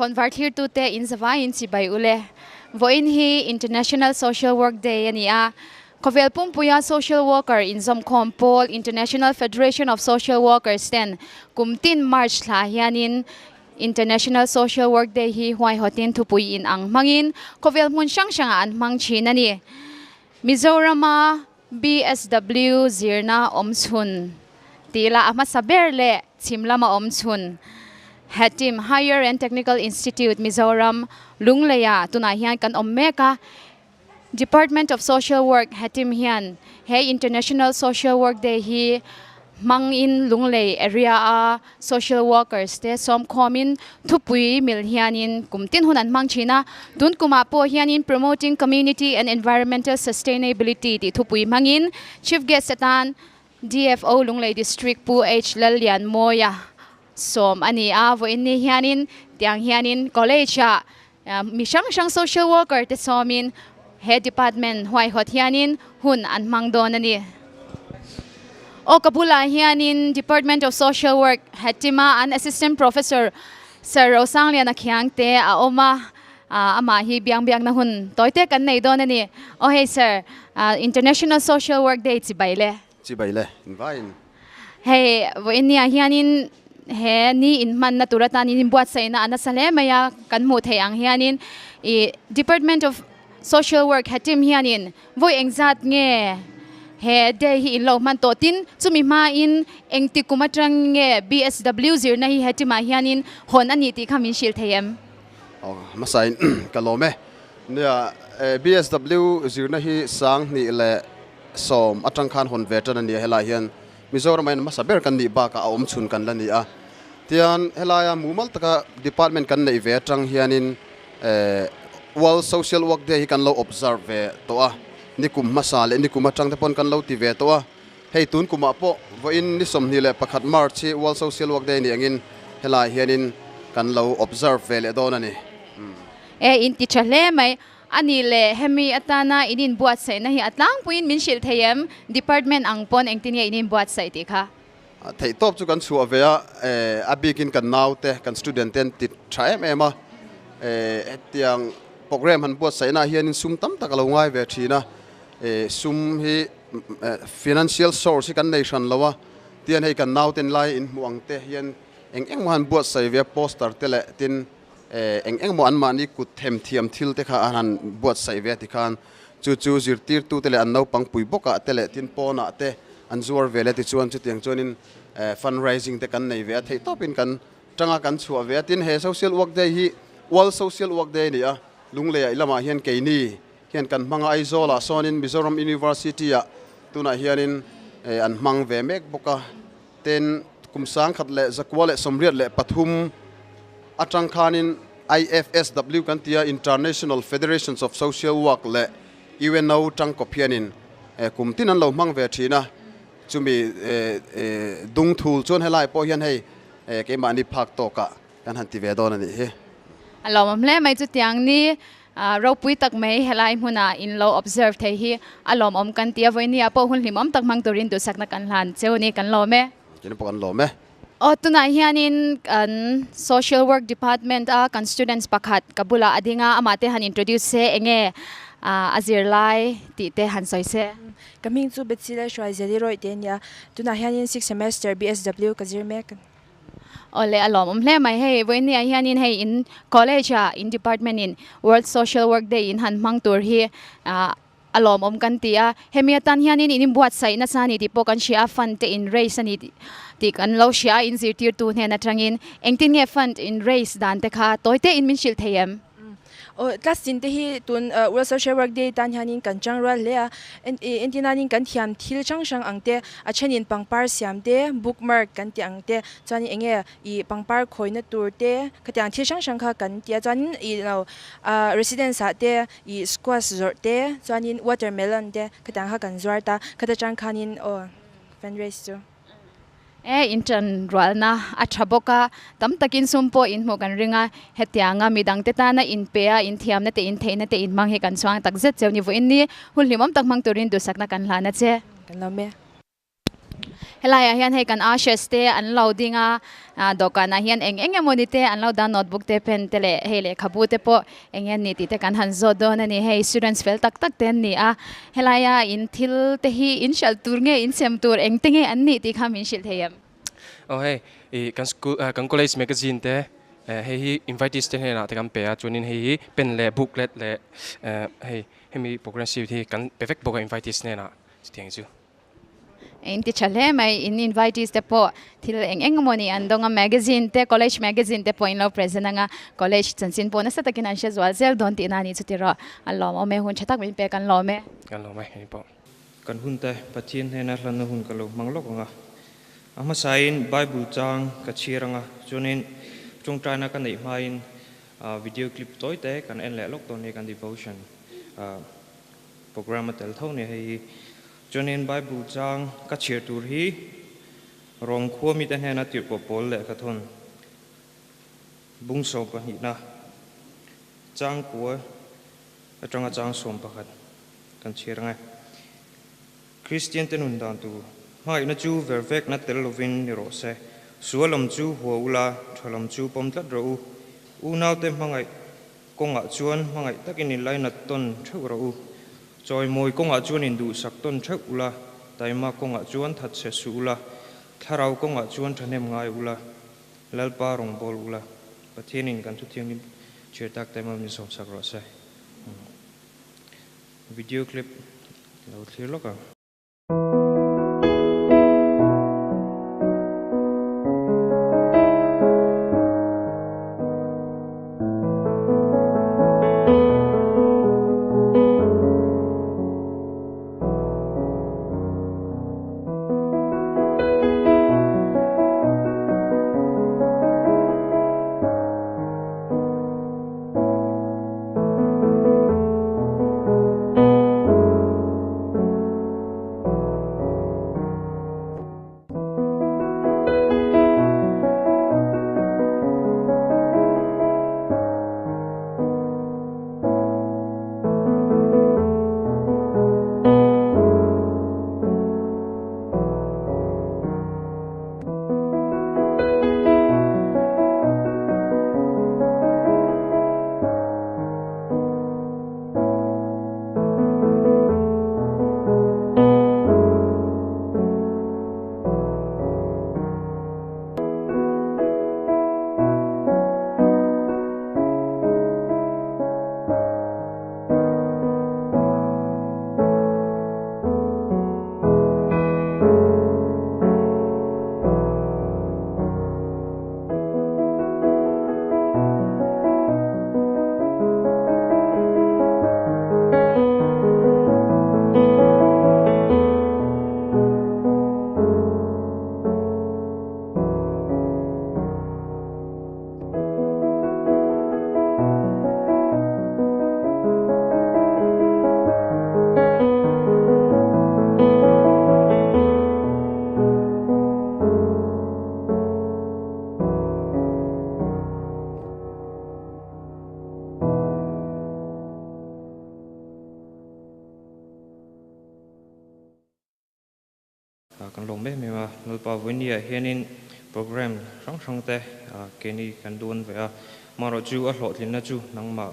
convert here to te in zawa in si bai ule voin hi International Social Work Day ania Kovel Pumpuya social worker in Zomkompol International Federation of Social Workers ten kumtin March la hianin International Social Work Day hi huai hotin thupui in ang mangin Kovel mun sang sanga an mang chinani Mizorama BSW zirna omchun tila ama saberle chimlama omchun Hatim Higher and Technical Institute Mizoram Lungleya tuna hian kan ommeka Department of Social Work Hatim hian he International Social Work Day hi mangin lunglei area a social workers te som komin thupui mil hianin kumtin hunan mangchina tun kuma po hianin promoting community and environmental sustainability ti thupui mangin chief guest atan DFO Lunglei District Pu H Lalian Moya som ani avo inni hianin tiang hianin college a misang social worker te somin head department huai hot hianin hun an mangdon ani o kapula hianin Department of Social Work hatima an assistant professor Sir Rosang Lian Akhyang te a oma ama hi biang na hun toite kan nei don ani oh hey sir International Social Work Day chi baile invite hey vo inni hianin he ni in man naturatan in buat sai na anasale maya kan mu thei ang hianin I Department of Social Work hatim hianin voi engzat nge he day hi in lo man to tin chumi ma in engti kumatrang nge BSW zirna hi hatima hianin hon ani ti khamin shil theyem masai kalome nia BSW zirna hi sang ni le som atang khan hon vetan ani hela hian Mizoram main masaber kan ni ba ka om chun kan la ni a tian helaya mumal taka department kan nei ve tang hianin World Social Work Day kan lo observe ve to a nikum masale nikum atang te pon kan lo ti ve to a hei tun kuma po vo in ni som ni le pakhat march World Social Work Day ni angin hela hianin kan lo observe ve le don ani in ti chale mai ani le hemi atana inin buat sai na hi atlang puin min shil theyem department angpon engtinia inin buat sai ti kha thei top chu kan chu avea abikin kan naute kan student ten ti thaim ema tiang program han buat sai na hianin sum tam takalo ngai ve thina sum hi financial source kan nation lawa tian hei kan nauten lai in muang te hian eng han buat sai ve poster tele tin eng mo an mani ku them thiam thil te kha an buat sai ve ti khan chu zirtir tu tele an no pang pui boka tele tin pona te an zuar vele ti chuan chu tiang chuanin fundraising te kan nei ve thei topin kan tanga kan chu ve tin he social work day hi World Social Work Day ni a lungle ilama hian keini hian kan manga aizola sonin Mizoram University a tuna hianin an mang ve mek boka ten kumsang khat le zakwale somriat le pathum atang khanin IFSW kan tia International Federations of Social Work le UNO tang kopianin kumtin an lo mang ve thina chumi dung thul chon helai po hian hei ke mani phak to ka kan han ti ve don ani he alom hle mai chu tiang ni ro pui tak mai helai huna in lo observe thei hi alom om kan tia voini apo hun lim om tak mang turin du sakna kan hlan cheuni kan lo me ken po kan lo me o tuna hianin kan social work department a kan students pakhat kabula adinga amate han introduce se enge azir lai ti te han soi se coming to betsila shwai zeli roi tenya tuna hianin 6 semester BSW kazir mek ole alom hle mai hei voini hianin hei in college in department in World Social Work Day in han mang tur hi alom om kan tia hemiatan hianin in buat sai na sani ti po kan shia fund te in raise ani ti kan lo shia in zirtir tu ne na trangin engtin nge fund in raise dan te kha toite in min shil theyem class tin te hi tun World Social Work Day tan hanin kan changral le entinanin kan thiam thil chang angte achenin pangpar siam te bookmark kan ti angte chani enge I pangpar khoina turte khatyang thil chang kha kan tia chanin I no residence te I squash zorte chanin watermelon te khatyang ha kan zorta khata chang khanin fundraise to intern ralna athaboka tam takin sumpo in mo kan ringa hetianga midang te ta na in pea in thiam na te in theina te in mang he kan swang tak zet cheu ni vo in ni hullimam tak mang turin du sakna kan hlana che kan lame helai hian hei kan ashes te an loadinga dokana hian eng monite an lo dan notebook te pen te le hele khabu te po engen ni ti te kan han zo don ani hei students fel tak ten ni a helaya in thil te hi in shal tur nge in sem tur eng tenge an ni ti kham in shil theyam oh hey kan school kan college magazine te hei invitees te na te kan pe a chunin hei pen le booklet le hei hemi progressive hi kan perfect book invitees ne na tiang chu in ti chale mai in invitees te po thil eng moni andonga magazine te college magazine te po in lo present nga college chansin po na sa takin an shezwal zel don ti na ni chutira allo mo me hun chatak min pe kan lo me kan lo mai hei po kan hun te pathin he na hlan hun ka lo manglok nga ama sain bible chang ka chiranga chunin chungtai na kan nei main video clip toy te kan en le lok ton ne kan devotion program tel thau ne hei chunin bible chang ka chir tur hi rong kho mi te na tir po pol le ka thon bung so pa hi na chang ko atanga chang som pakhat kan chiranga Christian tenun dan tu mai na chu vervek na tel lovin ni ro se sualam chu huula thalam chu pomtlat ro u naw te mangai konga chuan mangai takin in lain na ton theu ro u choi moi konga chuan in du sak ton theu ula taima konga chuan that se su ula tharau konga chuan thanem ngai ula lalpa rong bol ula pathinin kan thu thiang ni chetak taima mi som sak ro se video clip lo thlir loka kan lom be me ma nulpa winia hianin program rang te keni kan don ve a maro chu a hlo thlin na chu nangma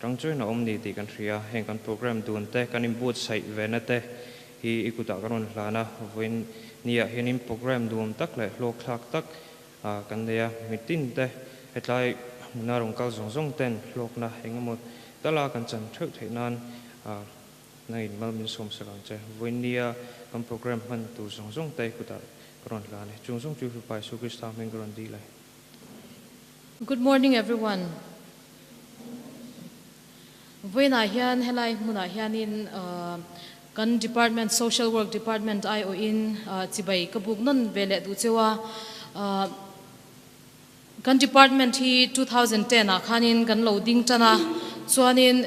rang choi na om ni ti kan thria heng kan program don te kan import sai ve na te hi ikuta karon hlana win nia hianin program dum tak le lok thak tak kan dia mitin te hetlai na rong kal zong ten lok na hengamo tala kan chan theu theinan nei mal min som sarang che winia kan program man tu song tai kuta kron la ne chung song chu pai su krista men kron di lai. Good morning everyone. Voina hian helai muna hianin kan department social work department IO in chibai kabuk non vele du chewa kan department hi 2010 a khanin kan loading chana chuanin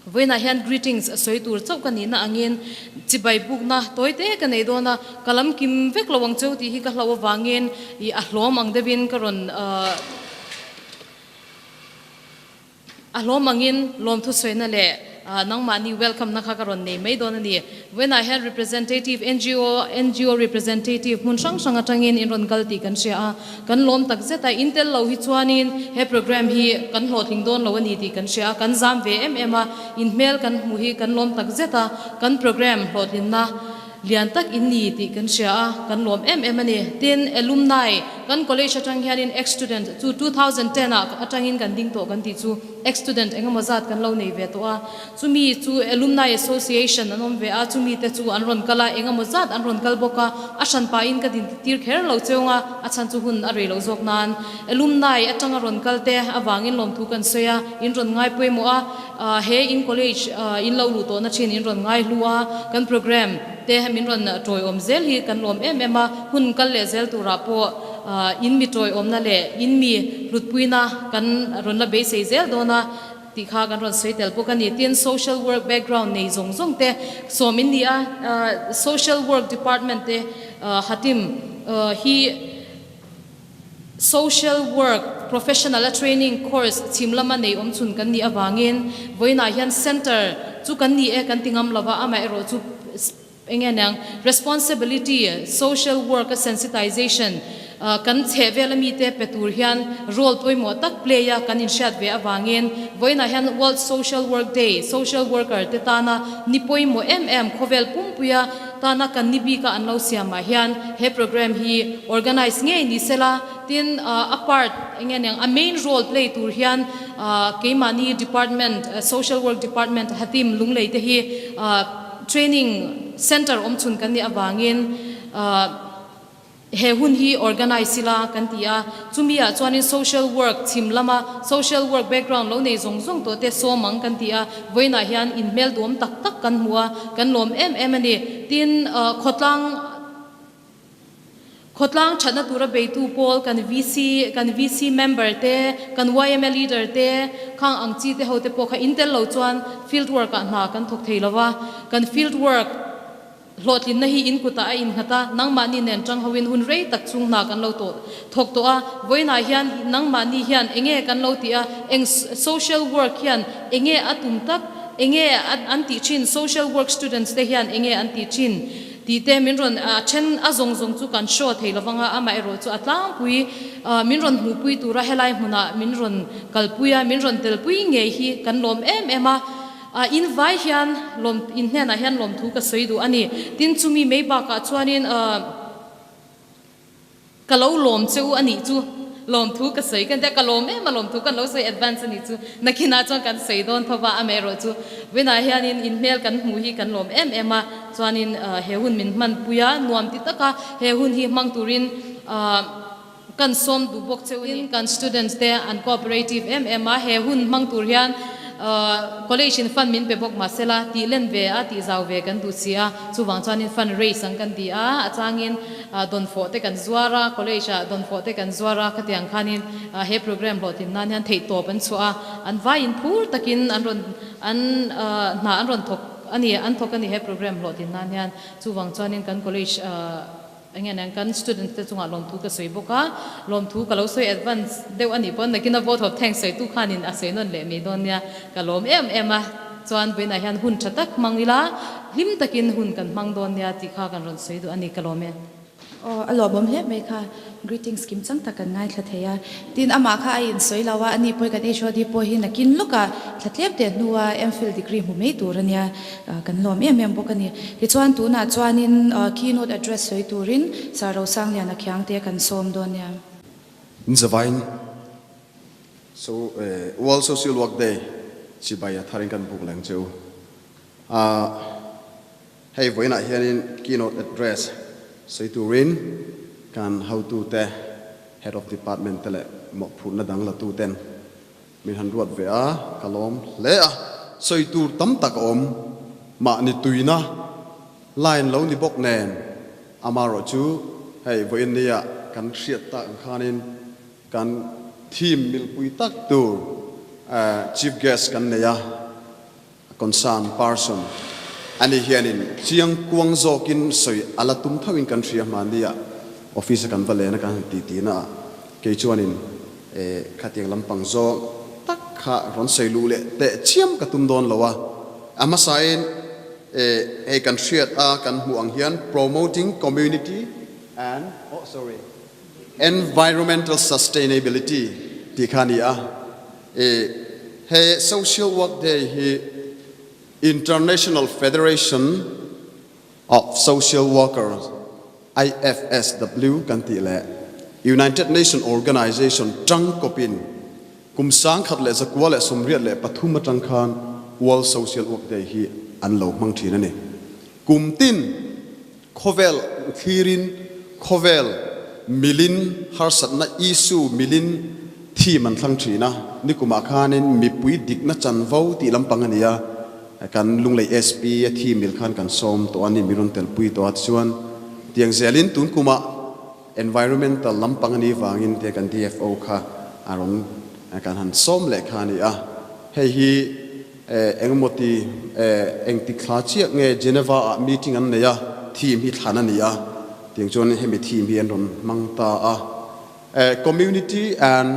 Voina hian greetings soi tur chau kan ina angin chibai buk na toite kan ei dona kalam kim vek lawang chau ti hi ka hlawa wangin I a hlom ang devin karon a hlom angin lom thu soina le nang mani welcome na kakaron nei mai don ni when I had representative NGO representative mun sang sang atangin in ron galti kan sia kan lom tak zeta intel lo hi chuanin he program hi kan hlot hing don lo ani ti kan sia kan zam ve a in mail kan mu hi kan lom tak zeta kan program hlot hin na lian tak in ni ti kan sia kan lom ani tin alumni kan college atang hianin ex student to 2010 atangin kan ding to kan ti chu ex student engemaw zat kan lo nei ve to a chumi chu alumni association anom ve a chumi te chu anron kala engemaw zat anron kal boka asan pa in ka din tir kher lo cheunga achan chu hun a rei lo zok nan alumni atanga ron kalte awangin lom thu kan soya in ron ngai poimo a he in college in lo lu to na chin in ron ngai lua kan program te min ron toy om zel hi kan lom a hun kal le zel tu rapo in mi toy om na le in mi rutpuina kan ron la be sei zel dona ti kha kan ron sei tel pokani tin social work background nei zong zong te so min dia social work department te hatim hi social work professional training course chimlama nei om chun kan ni awangin voina hian center chu kan ni e kan tingam lova ama ero chu engenang responsibility social work sensitization kan chevela mi te petur hian role poimo tak playa kan in shat ve awangin voina hian world social work day social worker te tana ni poimo khovel pumpuya tana kan nibi ka anlo siama hian he program hi organize nge ni sela tin apart engenang a main role play tur hian keimani department social work department hatim lunglei te hi training center chun kan ni awangin he hun hi organize sila kan tia chumia chuanin social work chimlama social work background lo nei zong zong to te so mang kan tia voina hian in mail dom tak tak kan hua kan lom ani tin khotlang chana tura beitu pol kan VC member te kan YML leader te khang angchi te hote pokha intel lo chuan field work na kan thok theilawa kan field work hlotlin na hi in kuta a in hata nang mani nen tang hawin hun rei tak chung na kan lo to thok to a voina hian nang mani hian enge kan lo ti a eng social work hian enge atum tak enge anti chin social work students te hian enge anti chin ti te min ron chen a zong zong chu kan show theilawanga ama ero chu atlang pui min ron hu pui tura helai huna min ron kalpuya min ron telpui nge hi kan lom ema in vai hian lom in hna hian lom thu ka soidu ani tin chumi meiba ka chuanin kalo lom cheu ani chu lom thu ka sei kan te kalom lom thu kan lo sei advance ani chu nakina chuan kan sei don thowa amero chu wena hian in mail kan mu hi kan lom ema chuanin he hun min man puya nuam ti taka he hun hi mang turin kan som du bok cheuin kan students te an cooperative ema he hun mang tur hian college in fund min pe bok masela ti len ve a ti zau ve kan du sia chuwang chuan in fund raise ang kan ti a achangin don fo te kan zuara college don fo te kan zuara khatiang khanin he program lotin nan han thei to pan chua an vai in phur takin an ron thok ani an thok ani he program lotin nan han chuwang chuan in kan college engen kan student te chunga lom thu ka soi boka lom thu ka lo soi advance deu ani pon nakina vote of thanks sei tu khanin a sei non le me don nia ka lom ema chuan beina hian hun thatak mangila lim takin hun kan mang don nia ti kha kan ron sei du ani ka lom alobom hle me kha greetings kim chang takan ngai thla tin ama kha ai in soi lawa ani poi kan hod po hi nakin luka thlatlep te nuwa MPhil degree mu mei turania kan lom em bokani ti chuan tu na chuanin keynote address soi turin saro sang lian akhyang te kan som donia in zavain so World Social Work Day chibaya tharing kan buk lang cheu hey voina hianin keynote address soi turin kan how to te head of department tele mo phun na dang la tu ten min han ruat ve a kalom le a soi tur tam tak om ma ni tuina line lo ni bok nen amaro chu hey voin nia kan hriat ta khanin kan team mil pui tak tu chief guest kan neya concerned person ani hianin chiang kuang zokin soi alatum thawin kan thria mania office kan vale na kan ti na ke chuanin khatiang lampang zo tak kha ron sei lu le te chiam ka tum don lawa amasain a kan hriat a kan hmuang hian promoting community and environmental sustainability tikhani a he social work day hi International Federation of Social Workers IFSW kan ti le United Nations Organization tang kopin kumsang khat le zakwa le somriat le pathuma tang khan World Social Work Day hi an lo mang thina ne kumtin khovel khirin khovel milin harsatna isu milin thi man thlang thina nikuma khanin mipui dikna chanvo ti lampang ania kan lunglei SP thi mil khan kan som to ani miron tel pui to chuan tiang zelin tun kuma environmental lampang ani wangin te kan DFO kha arong kan han som le khani a hei hi engmoti engti khlachi nge Geneva meeting an ne ya team hi thana ni a tiang chon hemi team hi an ron mangta a community and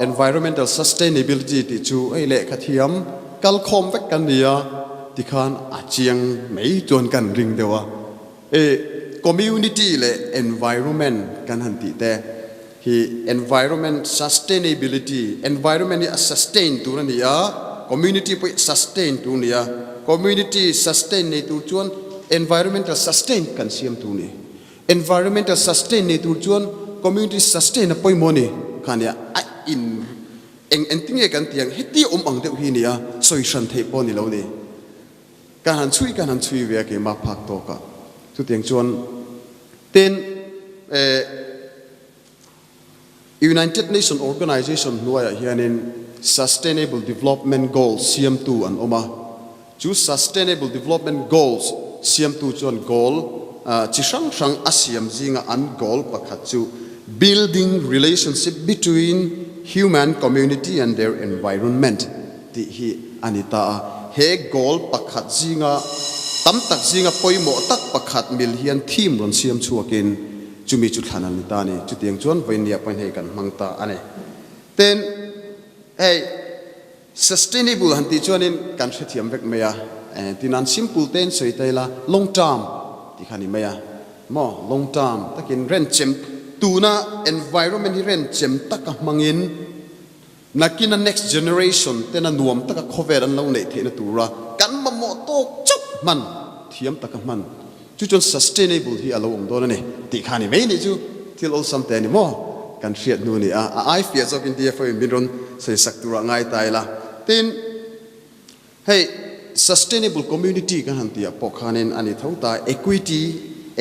environmental sustainability ti chu ei le khathiam kal khom vek kan nia tikhan achiang mei chon kan ring dewa community le environment kan han ti te hi environment sustainability environment a sustain tu nia community poi sustain tu nia community sustain ne tu chuan environmental sustain kan siam tu ni environmental sustain ne tu chuan community sustain a poi mo ni khania in en tinge kan tiang heti ang deuh hi nia soi san thei po ni lo ni kan han chui ve ke ma phak to ka chu tiang chuan ten United Nations Organization nuaya hianin Sustainable Development Goals CM2 an oma chu Sustainable Development Goals CM2 chuan goal chi sang asiam zinga an goal pakhat chu building relationship between human community and their environment ti hi anita he goal pakhat zinga tam tak zinga poimo tak pakhat mil hian thim ron siam chuakin chumi chu thanan ta ni chu tiang chuan voinia pan he kan mangta ane ten hey sustainable hanti chuanin kan thiam vek meya tinan simple ten soitaila long term ti khani meya mo long term takin ren chem tuna environment hi ren chem taka mangin nakina next generation tena nuam taka khover an lo nei thena tura kan ma mo tok chup man thiam taka man chu chon sustainable hi alo om don ne ti khani mai ni chu til all some ten mo kan hriat nu ni I fears of India for minron sei saktura ngai taila tin hey sustainable community kan hantia pokhanen ani thauta equity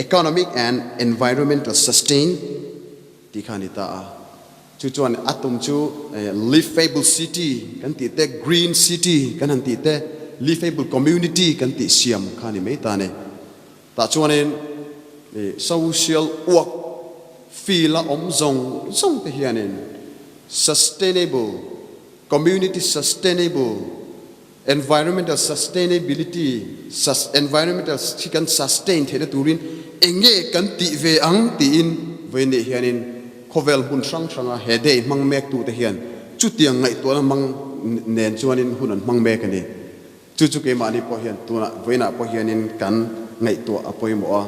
economic and environmental sustain ti khani ta chu chuan atum chu livable city kan ti te green city kan han ti te livable community kan ti siam khani mai ta ne ta chuanin social work feel om zong te hianin sustainable community sustainable environmental sustainability environmental chicken sustain thena turin enge kan ti ve ang ti in ve ne hianin khovel hun sang he dei mang mek tu te hian chu tiang ngai to na mang nen chuanin hunan mang mek ani chu ke ma ni po hian tu na veina po hianin kan ngai to apoi mo a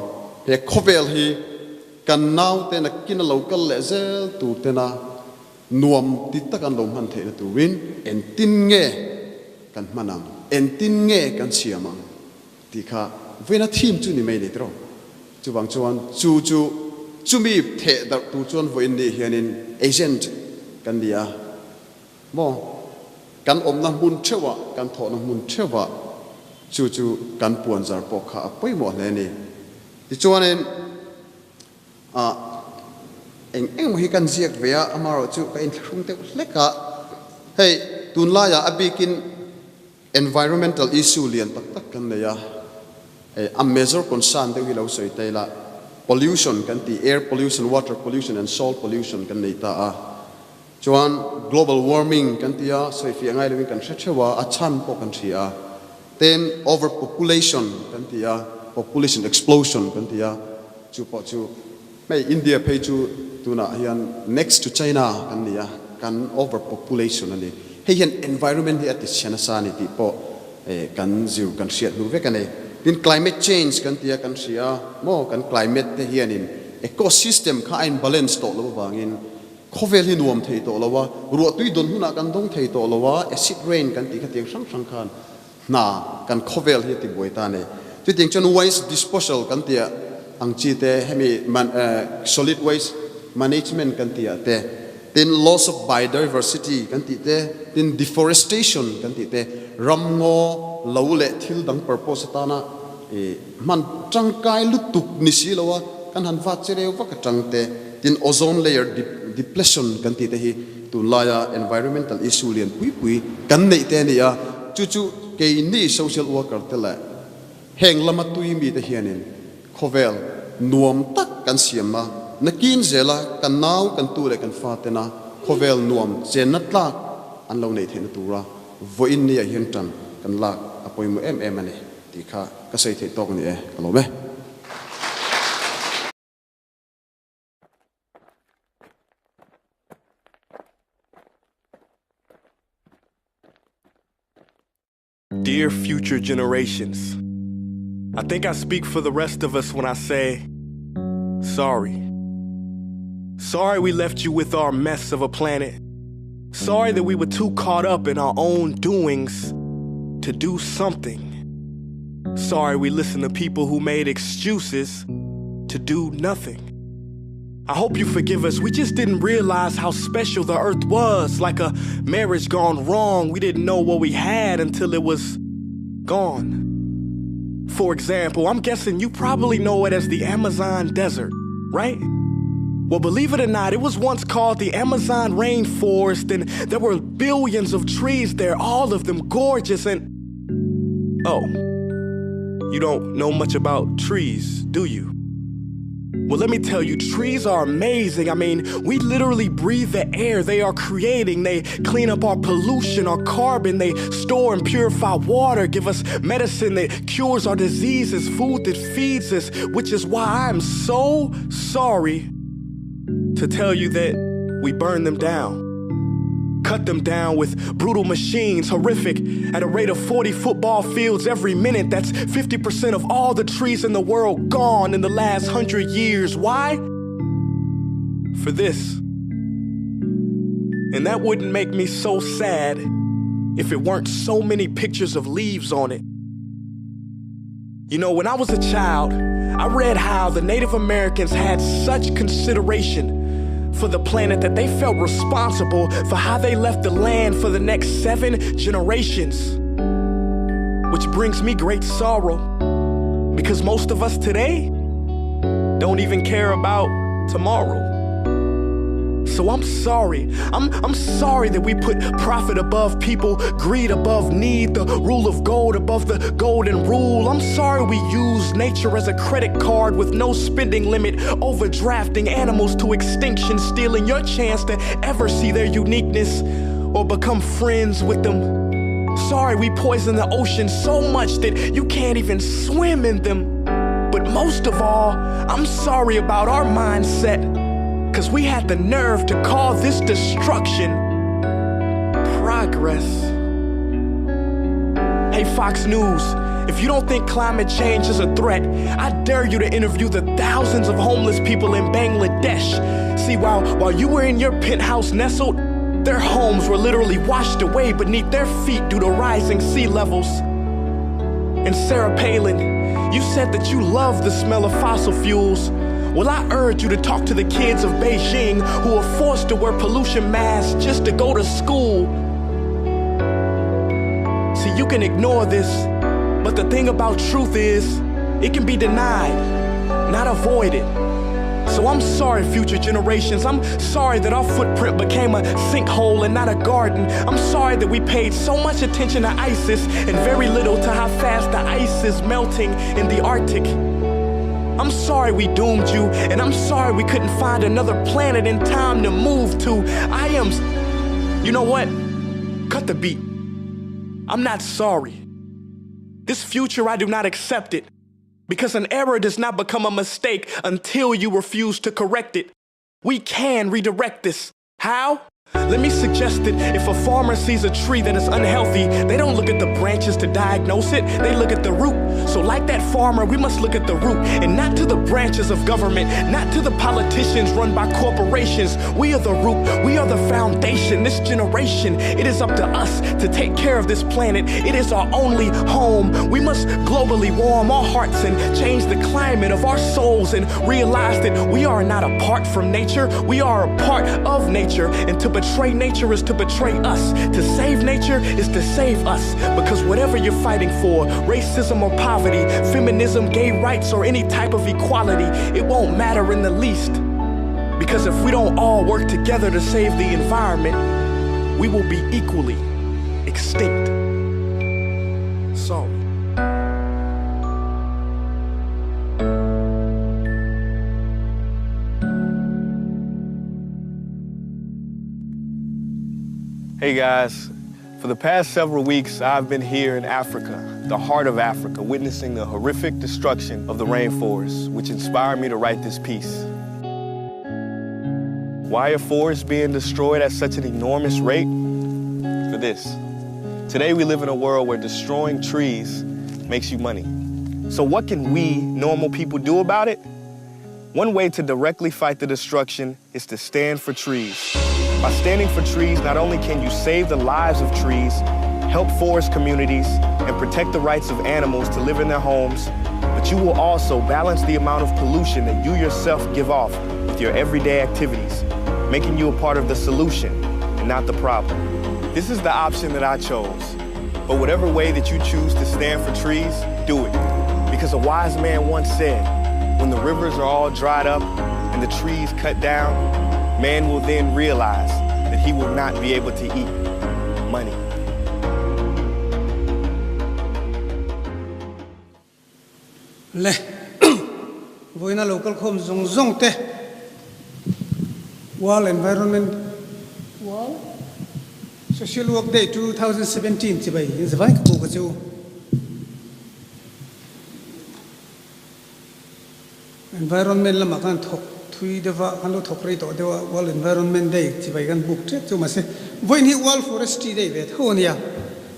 he khovel hi kan nau te na kin local le zel tu te na nuam ti takan lom han the tu win en tin nge kan manang en tin nge kan siamang ti kha veina thim chu ni mai ni tro chu wang chuan chu chumi the da tu chuan voin ni hianin agent kan dia mo kan om na mun chewa kan tho na mun chewa chu kan puan zar po kha poi mo le ni ti chuanin eng hi kan ziak vea amaro chu ka in thung te leka hey tun la ya abikin environmental issue lian tak kan le ya a major concern de wi lo soi taila pollution kan ti air pollution water pollution and soil pollution kan nei ta chuan global warming kan ti a soi fi angai le kan hrechewa a chan po kan thia then overpopulation kan ti a population explosion kan ti a chu mai India pei chu tuna hian next to China kan nia kan overpopulation ani hei hian environment hi ati chana sa ni ti po kan ziu kan siat nu ve kan tin climate change kan tia kan sia mo kan climate te hianin ecosystem kha in balance to lo wangin khovel hi nuam thei to lowa ru tui don huna kan dong thei to lowa acid rain kan ti khating sang khan na kan khovel hi ti boita ne ti ting chon waste disposal kan tia ang chi te hemi man solid waste management kan tia te tin loss of biodiversity kan ti te tin deforestation kan ti te ramngo lo le thil dang purpose ta na man changkai lutuk nisi lowa kan han va chere wa ka changte tin ozone layer depletion kan ti te hi tu laya environmental issue lian pui kan nei te ni ya chu ke ni social worker te la heng lama tui mi te hianin khovel nuam tak kan siama nakin zela kan naw kan tu le kan fa te na khovel nuam chenatla an lo nei thein tura voin ni a hian tan kan lak apoi mu em ani ti kha ka sei thei tok ni e kalo me Dear future generations, I think I speak for the rest of us when I say, sorry. Sorry we left you with our mess of a planet. Sorry that we were too caught up in our own doings to do something. Sorry we listened to people who made excuses to do nothing. I hope you forgive us. We just didn't realize how special the earth was. Like a marriage gone wrong. We didn't know what we had until it was gone. For example, I'm guessing you probably know it as the Amazon desert, right? Well, believe it or not, it was once called the Amazon rainforest, and there were billions of trees there, all of them gorgeous. And oh, you don't know much about trees, do you? Well, let me tell you, trees are amazing. I mean, we literally breathe the air they are creating. They clean up our pollution, our carbon. They store and purify water, give us medicine that cures our diseases, food that feeds us, which is why I'm so sorry to tell you that we burn them down. Cut them down with brutal machines, horrific, at a rate of 40 football fields every minute. That's 50% of all the trees in the world gone in the last 100 years. Why? For this. And that wouldn't make me so sad if it weren't so many pictures of leaves on it. You know, when I was a child, I read how the Native Americans had such consideration for the planet that they felt responsible for how they left the land for the next 7 generations. Which brings me great sorrow, because most of us today don't even care about tomorrow. So I'm sorry. I'm sorry that we put profit above people, greed above need, the rule of gold above the golden rule. I'm sorry we use nature as a credit card with no spending limit, overdrafting animals to extinction, stealing your chance to ever see their uniqueness or become friends with them. Sorry we poison the ocean so much that you can't even swim in them. But most of all, I'm sorry about our mindset, 'cause we had the nerve to call this destruction progress. Hey Fox News, if you don't think climate change is a threat, I dare you to interview the thousands of homeless people in Bangladesh. See, while you were in your penthouse nestled, their homes were literally washed away beneath their feet due to rising sea levels. And Sarah Palin, you said that you love the smell of fossil fuels. Well, I urge you to talk to the kids of Beijing who are forced to wear pollution masks just to go to school. See, you can ignore this, but the thing about truth is, it can be denied, not avoided. So I'm sorry, future generations. I'm sorry that our footprint became a sinkhole and not a garden. I'm sorry that we paid so much attention to ISIS and very little to how fast the ice is melting in the Arctic. I'm sorry we doomed you, and I'm sorry we couldn't find another planet in time to move to. You know what? Cut the beat. I'm not sorry. This future, I do not accept it. Because an error does not become a mistake until you refuse to correct it. We can redirect this. How? Let me suggest that if a farmer sees a tree that is unhealthy, they don't look at the branches to diagnose it, they look at the root. So like that farmer, we must look at the root and not to the branches of government, not to the politicians run by corporations. We are the root, we are the foundation. This generation, it is up to us to take care of this planet. It is our only home. We must globally warm our hearts and change the climate of our souls and realize that we are not apart from nature, we are a part of nature. And to betray nature is to betray us. To save nature is to save us. Because whatever you're fighting for, racism or poverty, feminism, gay rights, or any type of equality, it won't matter in the least. Because if we don't all work together to save the environment, we will be equally extinct. Sorry. Hey guys, for the past several weeks, I've been here in Africa, the heart of Africa, witnessing the horrific destruction of the rainforest, which inspired me to write this piece. Why are forests being destroyed at such an enormous rate? For this. Today we live in a world where destroying trees makes you money. So what can we, normal people, do about it? One way to directly fight the destruction is to stand for trees. By standing for trees, not only can you save the lives of trees, help forest communities, and protect the rights of animals to live in their homes, but you will also balance the amount of pollution that you yourself give off with your everyday activities, making you a part of the solution and not the problem. This is the option that I chose. But whatever way that you choose to stand for trees, do it. Because a wise man once said, when the rivers are all dried up and the trees cut down, man will then realize that he will not be able to eat money. Le, voina local com zong te, World Environment, World Social Work Day 2017 chỉ vậy, giờ phải cái bộ cái environment là mà kan thok thui dewa kan lo thok rei to dewa World Environment Day chỉ vậy kan book che chu ma se voi ni World Forestry Day ve thon ya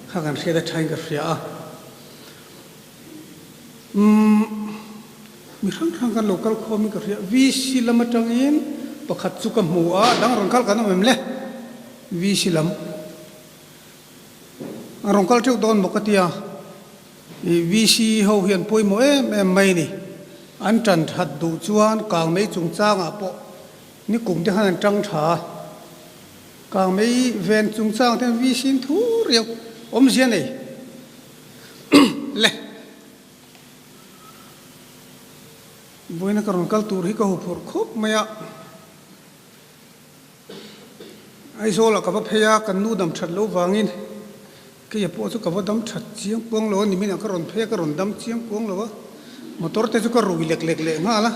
ha kan kheda thain ka fria mi khang kan local khomi ka fria vi silam atangin pakhat chu ka mu a dang ron kal kan mem le vi silam rong kal chu don mokatia vi si ho hian poi mo em mai ni an trần thật đủ chuan càng mấy chúng ta ngã bộ ní cùng đi hành trăng thả càng mấy ven chúng ta thêm vi sinh thú riêu gì này lệ với nó còn câu tuổi có hộp hộp khúc mày ạ ai số là các bác hay cần nu đâm chặt lâu vàng in cái gì bộ số các bác đâm chặt chiếng quăng lỗ thì mình là cái ròn hay cái ròn đâm chiếng quăng lỗ motor te chu ka rugi lek le nga la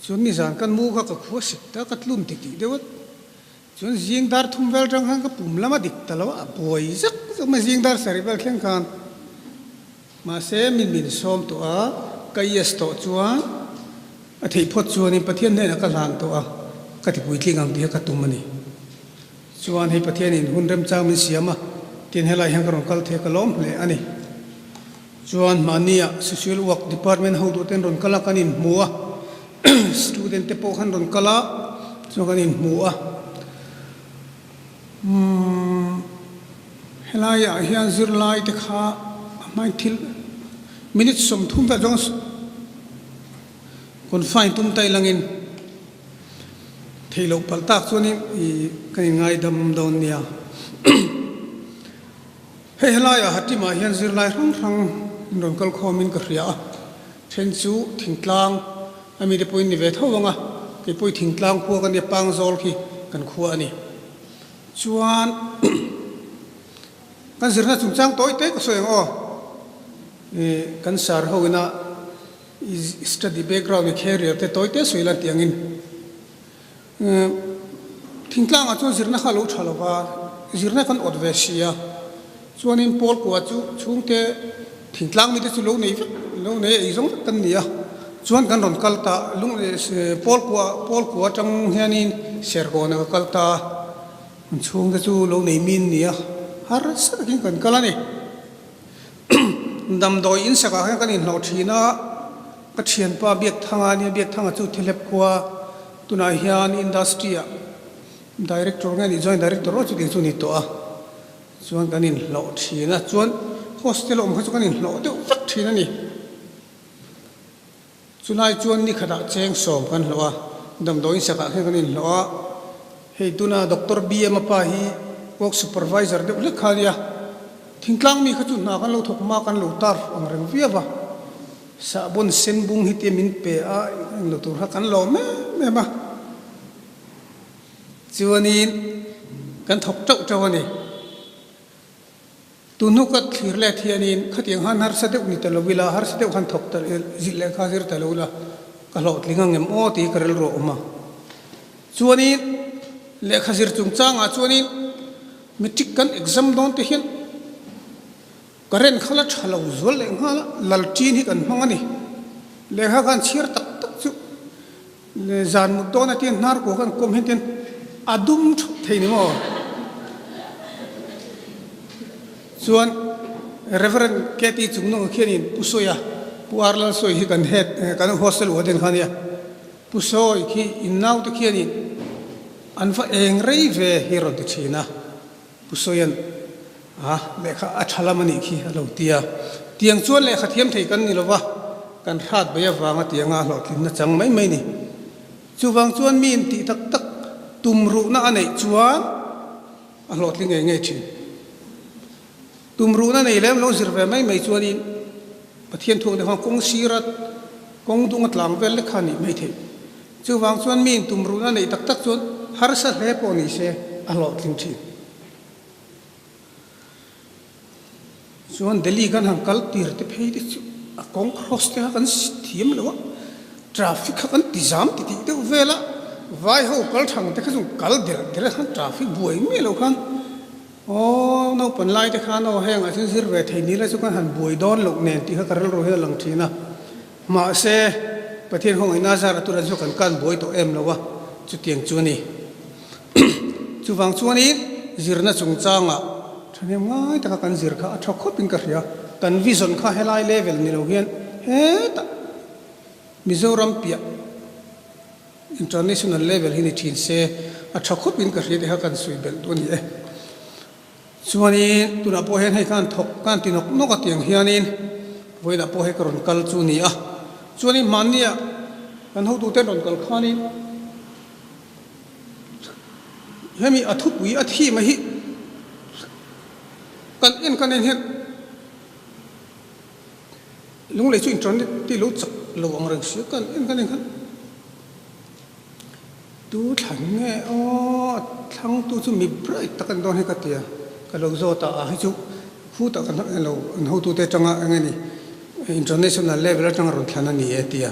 chun ni zan kan mu kha ka khu sit ta ka tlun ti dewat chun jing dar thum vel tang hang ka pum lama dik talawa boi zak ma jing dar sari bal khleng khan ma se min som to a ka yes to chuan a thei phot chuan in pathian ne ka lan to a ka ti pui tlingang ti ka tumani chuan hei pathian in hunrem chang min siama tin helai hang ron kal the ka lom le ani chuan mania social work department ho do ten ron kala kanin mua student te po khan ron kala chu kanin mua helaya hian zirlai te kha mai thil minute som thum va jong kon fine tum tai langin theilo paltak chuanin I kai ngai dam don nia helaya hatima hian zirlai rang ron kal khomin ka ria then chu thingtlang ami de point ni ve thawanga ke poi thingtlang khu kan ya pang zol khi kan khu ani chuan kan zirna chungchang toi te ka soeng o kan sar hoina study background ni career te toi te soilan tiangin thingtlang a chu zirna khalo thalawa zirna kan odvesia chuanin pol ko chu chungte thingtlang mi te chu lo nei ei zong kan nia chuan kan ron kalta lung pol ko tang hianin sergo na kalta chung da chu lo nei min nia har sa kin kan kala ni dam doi in saka kan in lo thina ka thian pa biak thanga ni biak thanga chu thilep kwa tuna hian industry a director ngani joint director chu ti chu ni to a chuan kan in lo thina chuan hostel om kha chu kan in lo de vak thina ni chunai chuan ni khada cheng som kan lo a dam doi saka kan in lo a hei tuna doctor bm pa hi work supervisor de le khalia thingtlang mi kha chu na kan lo thok ma kan lo tar ang reng viawa sa bon sen bung hi te min pe a ang lo tur ha kan lo me ma chuanin kan thok chau chawani tunu ka thlir le thianin khatiang han har sa de ni talo wila har sa de khan thok tar zil le kha zir talo la ka lo tlingang em o ti karel ro ma chuanin le khazir chung changa chuanin metric kan exam don te hian karen khala thalo zol le ngala lal tin hi kan hmangani le ha kan chir tak tak chu le zan mu don ati nar ko kan kom hen ten adum theini mo chuan reverend keti chungno khianin pusoya puarlal soi hi kan het kan hostel waden khania pusoi khi innau te khianin anfa eng rei ve hero de china pusoyan lekha athalamani khi alo tia tiang chuan lekha thiam thei kan ni lowa kan khat baya wanga tianga hlo thin na chang mai mai ni chuwang chuan min ti tak tak tumru na anei chuan a hlo tling nge thin tumru na nei lem lo zir ve mai mai chuan in pathian thung de kong sirat kong dung atlang vel le khani mai thei chuwang chuan min tumru na nei tak tak chuan har sa hle po ni se a hlo tling thin chuan delhi kan hankal tir te phei de chu a kong cross te kan thiam lo traffic kan tizam ti ti de vela vai ho kal thang te khajung kal der khan traffic buai me lo khan o no pan lai te khan o heng a sir ve thei ni la chu kan han buai don lo nen ti kha karal ro he lang thina ma se pathian hong ina zar tu ra chu kan buai to em lo wa chu tiang chu ni chu wang chu ni zirna chung changa thane ngai ta kan zir kha atha khopin ka ria kan vision kha helai level ni lo hian he ta mizoram pia international level hini thin se atha khopin ka ria de ha kan sui bel tu ni e chuani tuna po hen hai kan thok kan tinok no ka tiang hianin voida po he karon kal chu ni a chuani mania kan ho tu ten ron kal khani hemi athu pui athi ma hi kan en het lung le chu internet ti lo chak lo ang rang sia kan en khan tu thang nge o thang tu chu mi brai takan don he ka tia ka lo zo ta a chu hu ta kan lo an ho tu te changa ngani international level atang ron thana ni e tia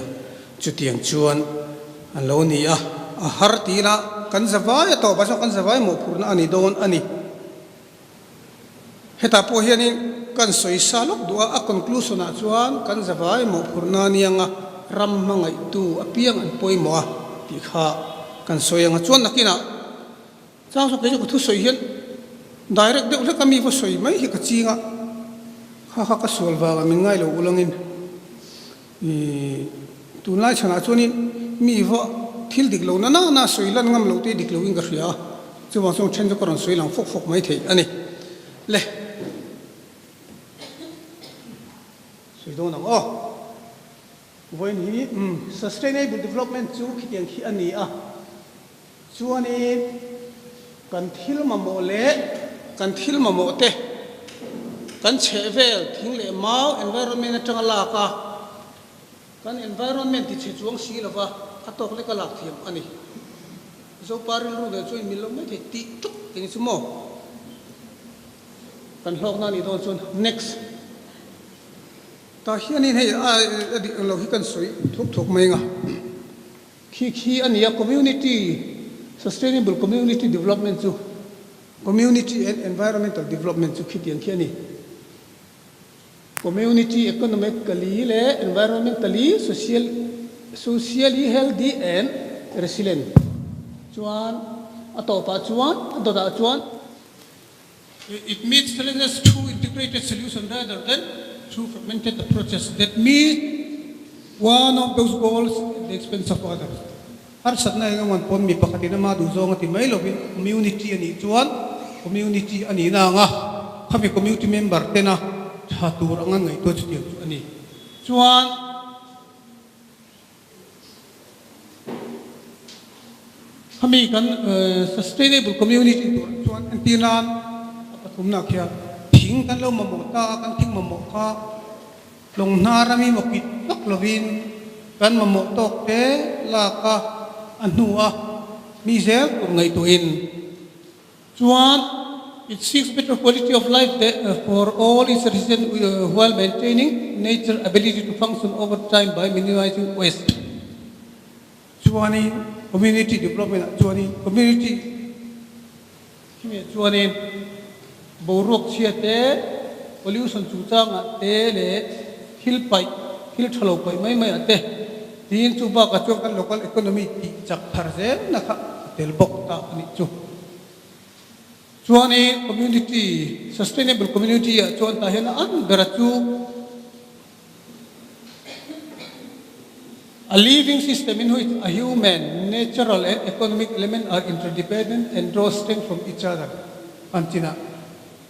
chu tiang chuan an lo ni a har ti la kan zawai to ba so kan zawai mo phurna ani don ani heta po hianin kan soi salok dua a conclusion a chuan kan zawai mo phurna nianga ram mangai tu apiang an poimo a ti kha kan soyanga chuan nakina chang so ke ju thu soi hian direct de ule kami fo soi mai hi ka chinga kha ka solwa ga min ngai lo ulangin tu lai chana chuanin mi vo thil dik lo na soi lan ngam lo te dik lo in ka ria chuwa so chen jo karon soi lang fok mai thei ani le soi do nang voin hi sustainable development chu khitiang khi ani a chuani kan thil ma mo le kan thil ma mo te kan chevel thing le mau environment atang la ka kan environment ti chuang si lova atok le ka lak thiam ani zo paril ru de choi milom me ti tuk tin sumo kan hlok na ni don chun next ta hianin hei adi lo hi kan soi thuk mai nga khi ania community sustainable community development chu community and environmental development chu khitian khiani community economically le environmentally socially healthy and resilient chuan atopa chuan adoda chuan it meets challenges through integrated solution rather than through fragmented approaches that meet one of those goals at the expense of others. Har satna nga man pon mi pakati na ma du zo ngati mai lovin community ani chuan community ani na nga kami community member tena thatur angan ngai to chu ani chuan kami kan sustainable community tur chuan antinan pathumna khia thing kan lo mamota kan thing mamokha long narami mokit tak lovin kan mamotok te la ka anua mizel tur ngai to in chuan it seeks better quality of life for all its residents while maintaining nature's ability to function over time by minimizing waste. Chuani community development, chuani community, chuani borok siate pollution chuchang te le hill thalo pai mai ate tin chu ba ka chu kan local economy ti chak thar je na kha tel bok ta ni chu chuan community sustainable community chuan ta hen an bera chu a living system in which a human, natural and economic element are interdependent and draw strength from each other. Antina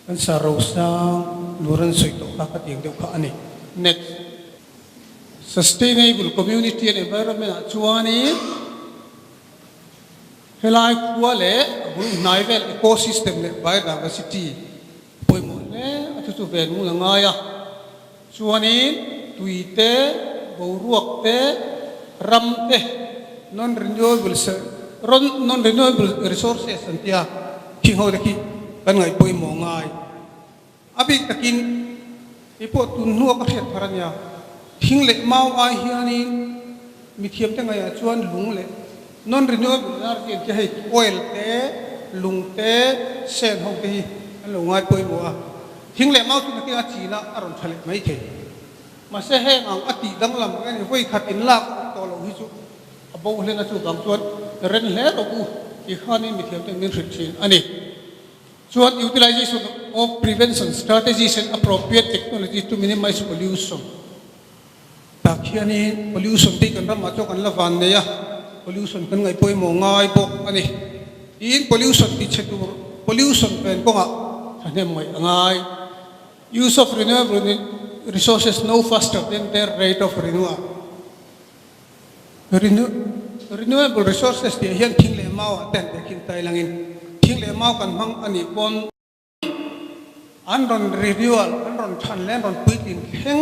an sarosang nuran soito kakatiang deu ka ani. Next, sustainable community and environment chuani helai kuale naivel ecosystem le biodiversity poimo le atu venu ngaya chuani tuite boruak te ramte non renewable resources antia kingo deki kan ngai poimo ngai abi takin ipo tunnu ka khet paranya hingle mau ai hiani mithiam te ngai chuan lungle non renewable energy ke hai oil te lung te sen ho te lo ngai poimo a hingle mau tu ki a china aron thale mai ke ma se he ang ati dang lam ngai voi khatin lak to lo hi chu abo le na chu gam chuan ren le ro u ki khani mithiam te min rithin ani chuan utilization of prevention strategies and appropriate technology to minimize pollution takhiani pollution ti kan ram acho kan la van ne ya pollution kan ngai poi mo ngai bok ani in pollution ti chetu pollution pen ko nga thane mai angai use of renewable resources no faster than their rate of renewal renewable resources ti hian thingle mau ten te kin tai langin thingle mau kan hang ani pon anron renewal anron than len ron puitin heng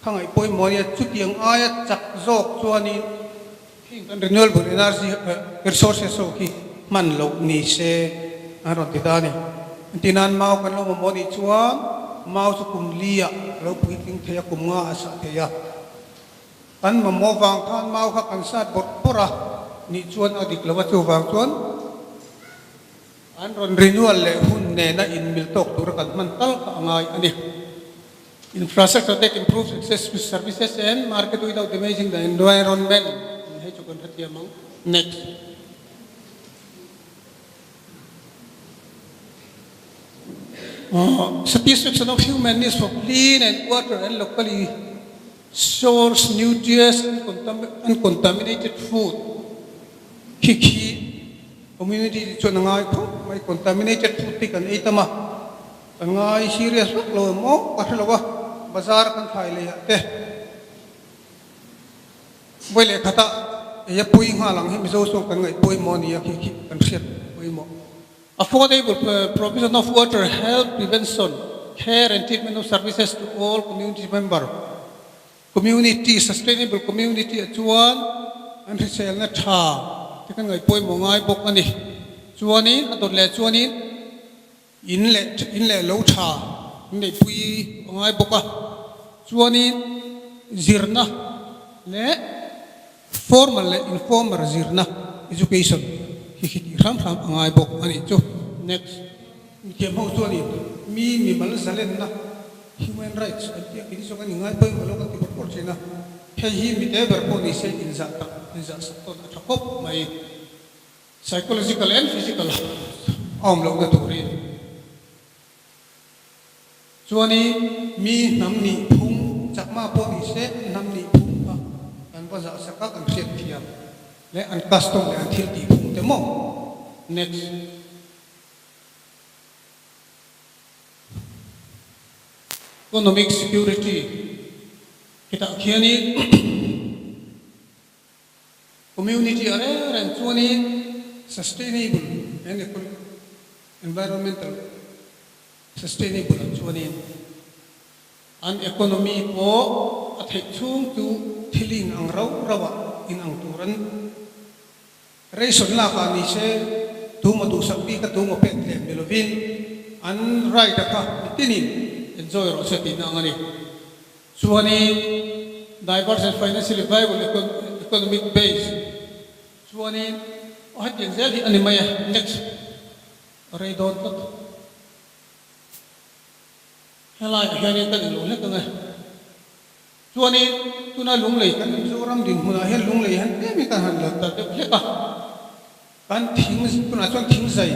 khangai poi mo ya chutiang aya chak jok chuani kan renewable energy resources so ki man lo ni se aron ti dani tinan mau kan lo mo ni chuan mau su kum lia lo puiting thea kum nga asa thea kan mo wang khan mau kha kan sat bot pora ni chuan adik lawa chu wang chuan anron renewal le hun ne na in mil tok tur kan man tal ka angai ani infrastructure that improves access to services and market without damaging the environment. Next. Satisfaction of human needs for clean and water and locally sourced nutritious and uncontaminated food. Kiki community chonangai ko may contaminated food tikan itama. Angai serious lo mo kasalawa bazar kan thaile te. Boile khata ya pui ngalang hi mizo so kan ngai pui mo ni ya ki kan khiat pui mo affordable provision of water health prevention care and treatment of services to all community member community sustainable community chuan an risel na tha te kan ngai pui mo ngai bok ani chuanin adot le chuanin in le lo tha nei pui ngai boka chuanin zirna le formal le informal zirna education hi ram angai bok ani chu next ke mo chu ni mi mal salen na human rights ati ki so kan ngai poi lo kan ti por china he hi mi te ber ko ni se in za to na thakop mai psychological and physical om lo ga turi chuani mi namni phung chakma po ni se namni phung pa an ba za saka kan thiet thiam le an custom le an thil ti phung te mo next economic security kita khiani community are ran chuani sustainable and environmental sustainable chuani an economy po athai chung tu thiling ang rawa in ang turan reason la ka ni se tu ma du sakpi ka tu ma pet le melovin an right ka tinin enjoy ro se tin ang ani chuani diverse and financially viable economic base chuani hat yen zel hi ani maya next ray dot lat helai hian kan lo le ka ngai chuani tuna lung lei kan zoram din huna hen lung lei han te mi kan han la ta te hle ka kan thing tuna chuan thing sai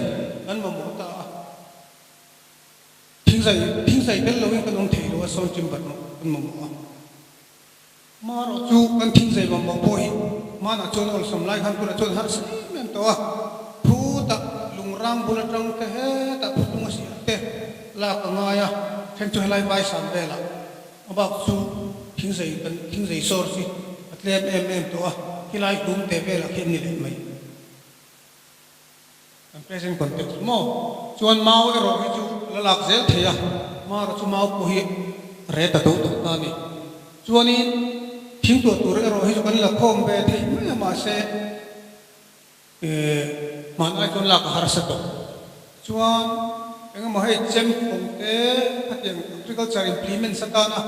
kan ma mo ta thing sai bel lo kan ong thei lo so chim bat mo kan mo ma ro chu kan thing sai ma mo po hi ma na chon ol som lai kan pura chon har sai men to phu ta lung rang bula tang te he ta phu lung si te la ka nga ya then chu lai vai sam ve la aba chu thing sai sor si atlem em to hilai dum te ve la khen ni le mai an present context mo chuan mau ero hi chu la lak zel theya ma ro chu mau pu hi re ta to ta ni chuani thing to tur ero hi chu kan la khom be thei ma se man ai chon la ka har sa to chuan enga ma hai chem khom te pathian agriculture implement sa ta na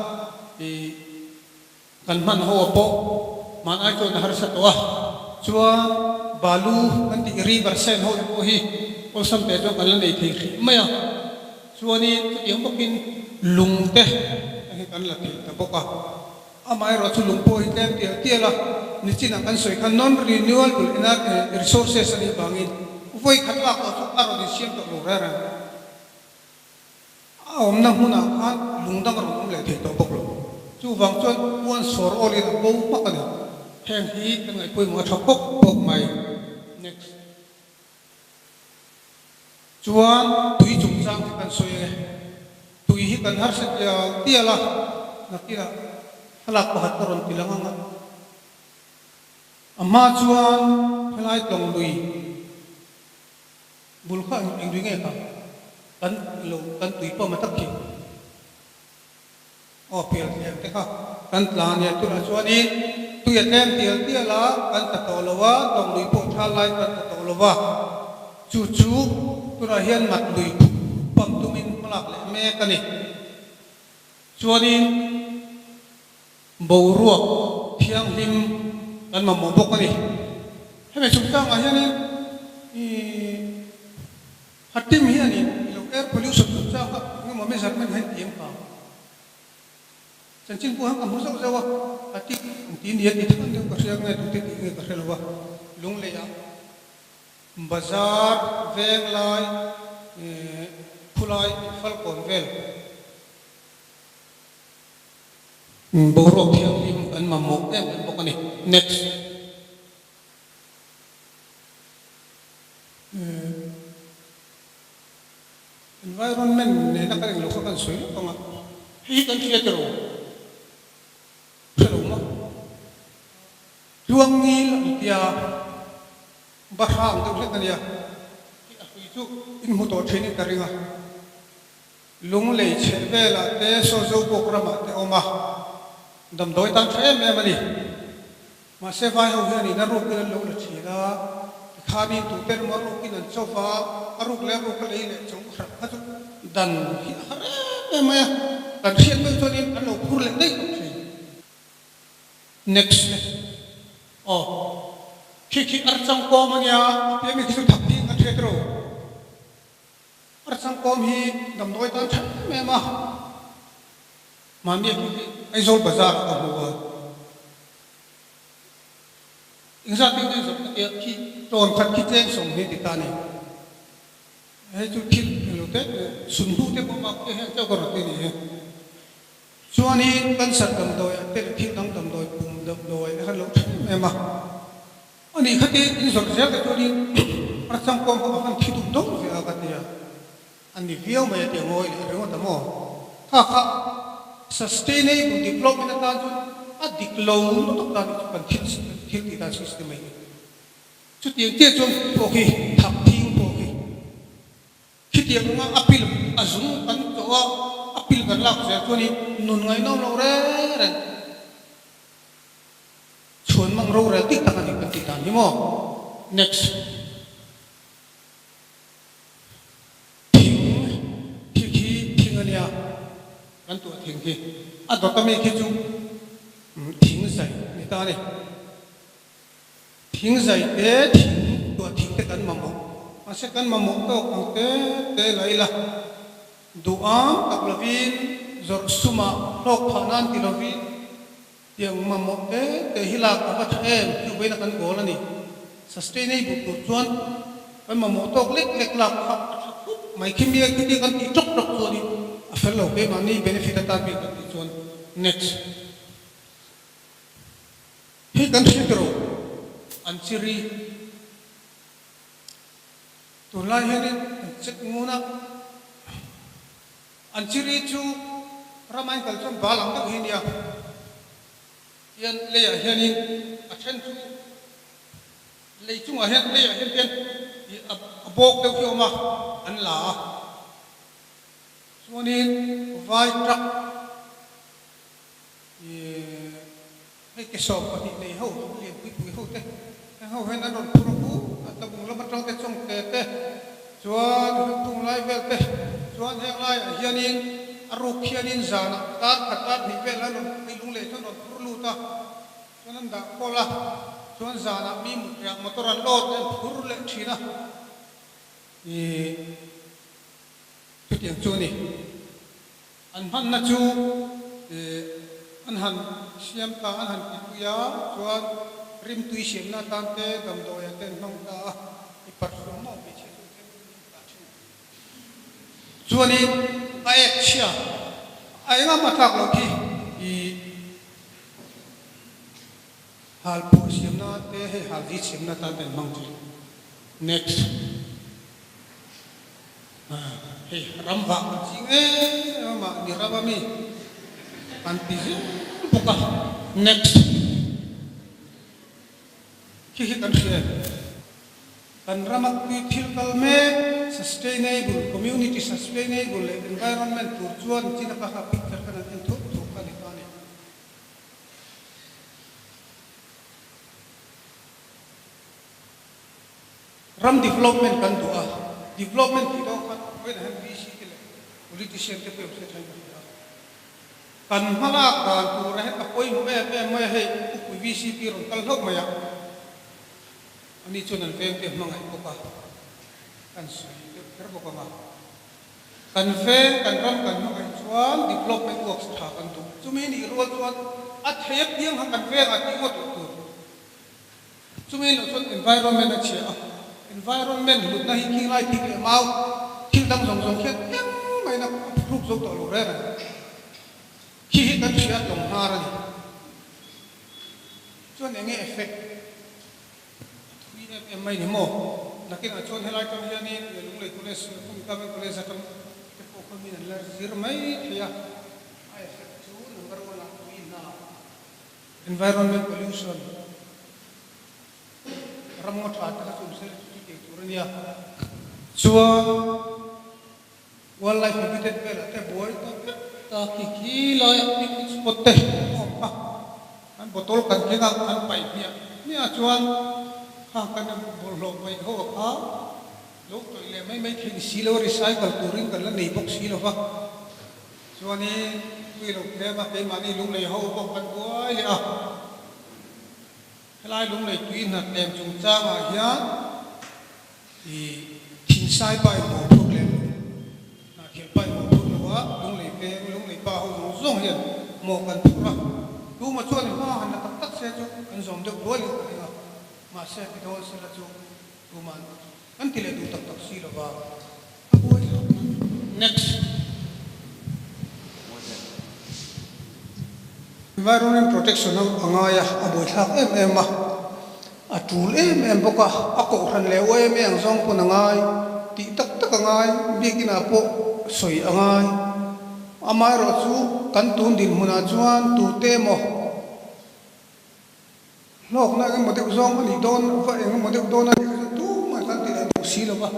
kan man ho po man ai chon har sa to chuan balu kan ti river sen ho ko hi ko sam te jo kan nei thei khi maya chuani yong bokin lung te hi kan la thi ta boka amai ro chu lung po hi tem ti la ni chin kan soi kan non renewable resources ani bangin voi khatla ko chu aro ni siam to lo ra ra om na huna khan lung dang ro le thei to bok lo chu wang chuan puan sor oli na bo pa kan heng hi kan ngai pui mo thok bok mai next chuan tui chung chang kan soi tui hi kan har se tia la na kira halak pahat karon tilanga amma chuan helai tong lui bulkha engdui nge ka kan tui pa matak ki o pel te ka kan tlan ya tu la chuan in tu ya tem tia la kan ta to lowa tong lui po tha lai kan ta to lowa chu tu ra hian mat lui pam tumin malak le me ka ni chuan in bo ruak thiang lim kan ma mo bok ani heme chung tang a hian in hatim hi ani lo air pollution chung cha ka ngam me zat man han tiam ka chin pu hang kam so zawa ati tin dia ti thang ka sia ngai tu ti ngai ka helwa lung le ya bazar veng lai phulai fal kon vel borok thiang lim kan ma mo em bok ani next environment ne na kan lo kan soi ko nga hi kan theater ma luang ni pia ba hang to le kan ya ki a hui chu in mo to training karinga lung le che vela te so zo programa te oma dam doi tan tre me mani ma se vai ho ni na ro ke lo la chira khabi tu ter mo ro kin so fa aruk le le chong khra ha chu dan hi hare me kan khiet me to ni an lo phur le dei next khi archang ko mania pe mi kisu thak ding an the tro archang ko hi dam doi tan thak me ma mi Aizol bazar ka huwa ingsa ting so kia khi tròn khát khi chen sòng hết thì ta này hay chút khi lúc tết sùng thu tết bom bạc cái cháu còn cái này cho nên căn sạt đầm đồi tết khi đầm đồi bùm đầm đồi nó lúc em mà anh ấy khát cái sọt rác cái cho nên phát sang com họ phân khi tụng tốt thì là cái gì anh ấy viết mà tiếng ngồi để rồi tao mò ha sustainable development ta cho adik lâu nó tập ta đi phần thiết thì ta system này chút tiếng tiết cho ok thập thiên ok khi tiếng nó appeal azung kan cho appeal kan lạc sẽ cho nên nôn ngay nó lâu rồi chuẩn mang lâu rồi tích ta kan tích ta như mò next thiên anh ya kan tu thiên khi đó ta mấy khi chung thiên dạy người ta này thiên dạy thế thiên tua thiên cái căn mầm mà sẽ căn mầm to ang te lại là dua tak lebih zor suma lok phanan ti lebih yang mầm te hilak apa em tu bây là căn gỗ là này sustainable tu chuan căn mầm to lek lak mai khi bia khi căn ti chok chuan đi phải lâu cái mà ni benefit ta bị căn ti chuan next hi kan hidro anchiri to lai henin chek nguna anchiri chu ramai kal chon balang tak hinia yan le ya henin athen chu le chu a hen le ya hen ten abok deu hioma an la chuanin vai trak cái sọp của thị này hậu liền quý hậu thế hậu hay là đồn phu cũ ta bùng lâm trong cái trong tê chuan tung lại về tê chuan hẹn lại hiền in aruk hiền in già ta khát thì về là đồn đi lung lệ cho đồn phu lu ta cho nên đã có là chuan già na mi một dạng motor ăn lót nên phu lệ chỉ na thì chút tiền chu này anh hắn na chu anh han siam ta anh han kipuya chuan rim tui siam na tan te dam do ya ten nong ta I perform mo bi che chuan I ai chia ai nga ma thak lo ki I hal pu siam na te he hal di siam na tan ten nong ti next hey ram va jing ma ni raba mi antizi buka next kihi kan share kan ramak tu thil kalme sustainable community sustainable environment tu chuan china ka picture kan an thu kan ni kan ram development kan dua development itu kan when han BC kile politician ke pe se thai kan halak kan tu rahet apoi mo me he ku VCP ron kal hok maya ani chunan fe te mangai ko ka kan sai ter bo ka ma kan fe kan ram kan no kan chuan development works tha kan tu chumi ni rol chuan a thep piang ha kan fe a ti ngo tu chumi lo chuan environment a chia environment lut na hi ki lai ti ke mau ki dam jong jong khet mai na ruk zo to lo re khi kan chia tong har ni chuan enge effect em mai ni mo nakin a chuan helai tong hian ni lung lei college kum ka me college atong te po ko min la zir mai thia ai effect chu number 1 la tu na environment pollution rammo tha ta chu se ti tu ria chuan wildlife habitat pe la te boy ta ki lai picnic spot te an botol kan ke ga an pai pia ni a chuan ha kan bol lo mai ho kha lok to le mai khin silo recycle turing kan la nei box silo fa chuan ni wi lo le ma pe mani lung lei ho bok kan boy le a helai lung lei tuin na tem chung cha ma hian I thin sai pai mo problem na khel pai mo lung lei pe lung lei pa ho zong hian mo kan thura tu ma chuan ha han tak tak se chu an zom de bol mà sẽ bị đôi sẽ là chú roman anh tỷ lệ đủ tập tập xí là vào next environment protection ang angaya aboy thak em ma atul em boka ako ran lewa em ang song po nangai ti tak tak angai bigina po soi angai amai ro chu kan tun din huna chuan tu te mo lok na cái một điều zong ani don fa eng một điều don ani tu ma kan ti du si lo ba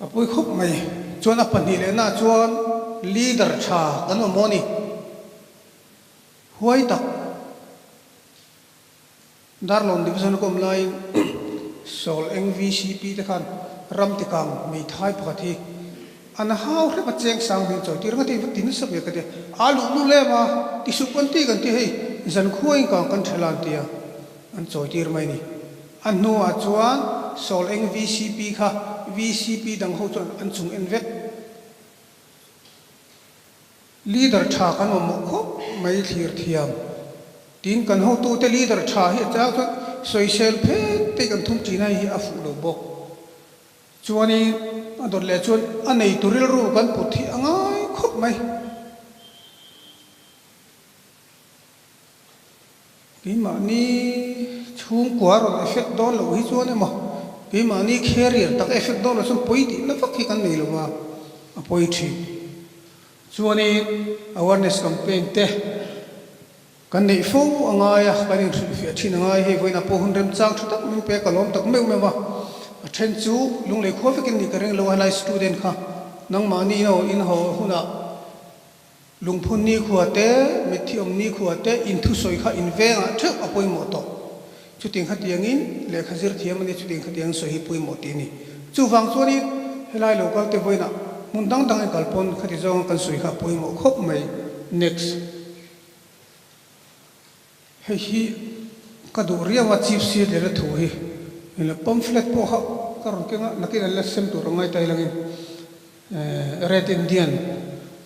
apoi khop mai chuan apan hi le na chuan leader tha kan moni huai tak darlon division kom line sol ngvcp te khan ram ti kang mi thai phathi an hau re cheng sang din choi tir ngati tin sa be ka de alu lu le ma ti su kon ti kan ti hei zan khuai ka kan thelan tia an choi tir mai ni an nu a chuan sol ngvcp kha vcp dang ho chuan an chung envet leader tha kan mo kho mai thir thiam tin kan ho tu te leader tha hi cha chuan social phe te kan thum ti nai hi a fu lo bok chuani ador le chuan anei turil ru kan puthi angai khop mai ki ma ni chung kwa ro effect don lo hi chuan emo ki ma ni carrier tak effect don lo sum poi ti na fak hi kan nei lo wa a poi thi chuani awareness campaign te kan nei fo angaya kan in fi thin angai he voina po hun rem chang thutak min pe kalom tak meu mewa then chu lung le kho fikin ni kareng lo halai student kha nang ma ni no in ho huna lung phun ni khuate mithiom ni khuate in thu soi kha in ve nga thek apoi mo to chuting khatiang in le khazir thiam ani chuting khatiang so hi pui mo ti ni chu wang so ni helai lo kal te voina mun dang dang e kalpon khati jong kan soi kha pui mo khop mai next hi ka do ria wa chief si de la thu hi in pamphlet po ha karon ke nga nakin la sem tu rangai tai langin red indian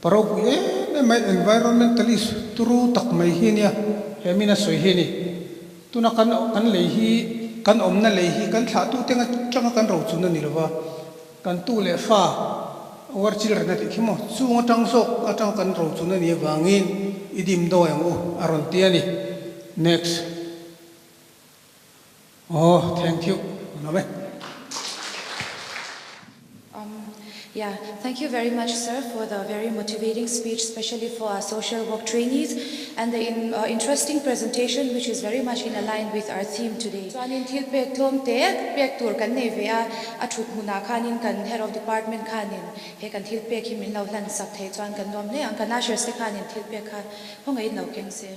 parok e mai environmentalist turu tak mai hinia hemina soi hini tuna kan lei hi kan omna lei hi kan thla tu tenga changa kan ro chuna ni lova kan tu le fa war children na ti khimo chunga tang sok atang kan ro chuna ni wangin idim do yang o aron tiani next oh thank you Name. Yeah, thank you very much, sir, for the very motivating speech, especially for our social work trainees, and the interesting presentation, which is very much in line with our theme today. So, anin thil pek thom te pek tur kan nei vea athut huna khanin kan head of department khanin he kan thil pek hi min lo lan sak thei chuan kan nom ne ang kan ashar se khanin thil pek kha hongai no keng se.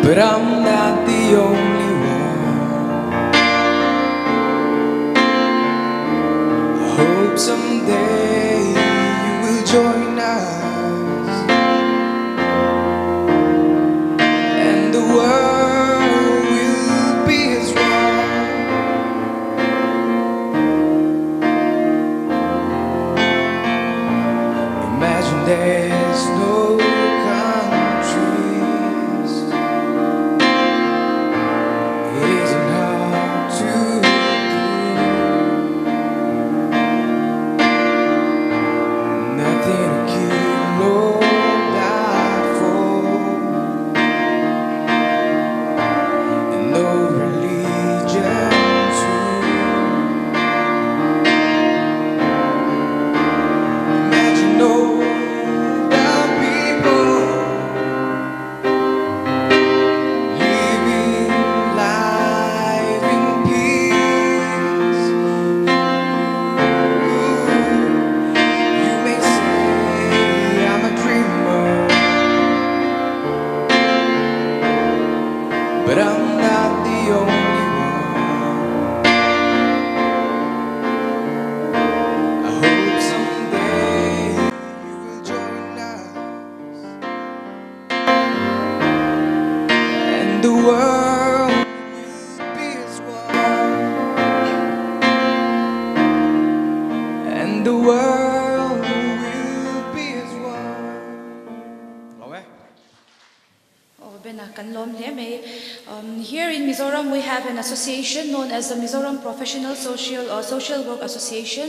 But I'm not the only one. I hope someday you will join us, and the world will be as one. Imagine there's no countries. It isn't hard bena kan lom hle me. Here in Mizoram we have an association known as the Mizoram Professional Social Work Association,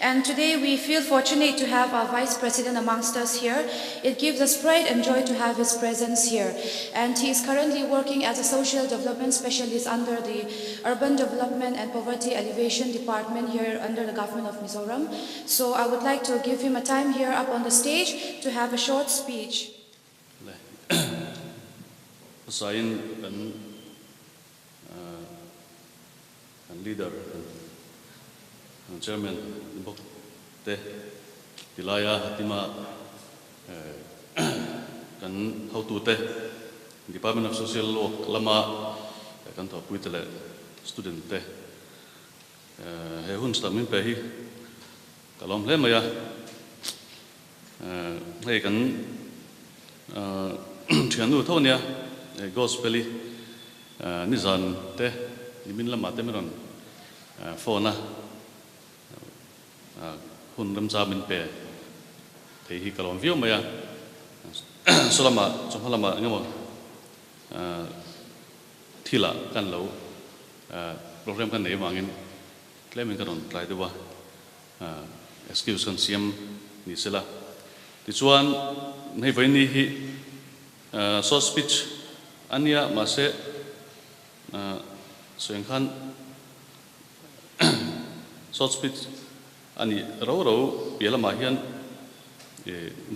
and today we feel fortunate to have our Vice President amongst us here. It gives us pride and joy to have his presence here, and he is currently working as a social development specialist under the Urban Development and Poverty Alleviation Department here under the government of Mizoram. So I would like to give him a time here up on the stage to have a short speech. Sain leader chairman bok te tilaya hatima kan how to te Department of Social Work lama kan to puitele student te he hun stamin pe hi kalom le maya he kan thianu thonia gospel nizan te nimin lama te meron phone hun ram cha min pe thei hi kalom view maya solama chomhalama ngamo thila kan lo program kan nei wangin claiming kan on try to wa excuse kan siam ni sela ti chuan nei vai ni hi so speech ania mase soeng khan short speech ani ro pialama hian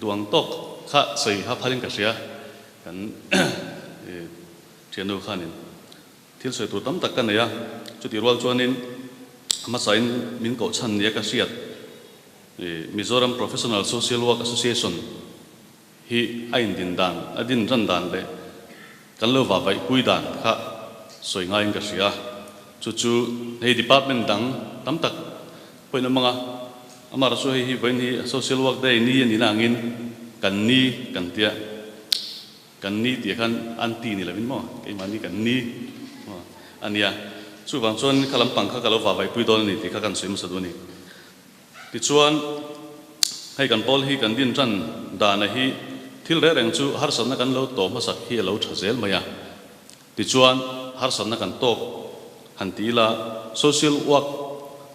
duang tok kha sei ha phaling ka sia kan thianu khanin thil soi tu tam tak kan ya chuti rwal chuanin ma sain min ko chan ya ka siat Mizoram Professional Social Work Association hi ain din dan adin ran dan le kan lo wa vai pui dan kha soi ngai ka sia chu hei department dang tam tak poina manga amara so hi vain hi social work day ni ni nangin kan tia kan ni tia kan anti ni lavin mo ke mani kan ni ania chu wang chon kalam pangkha kalo wa vai pui don ni ti kha kan soim saduni ti chuan hei kan pol hi kan din ran da na hi thil re reng chu har san na kan lo to ma sak hi lo thazel maya ti chuan har san na kan tok hantila social work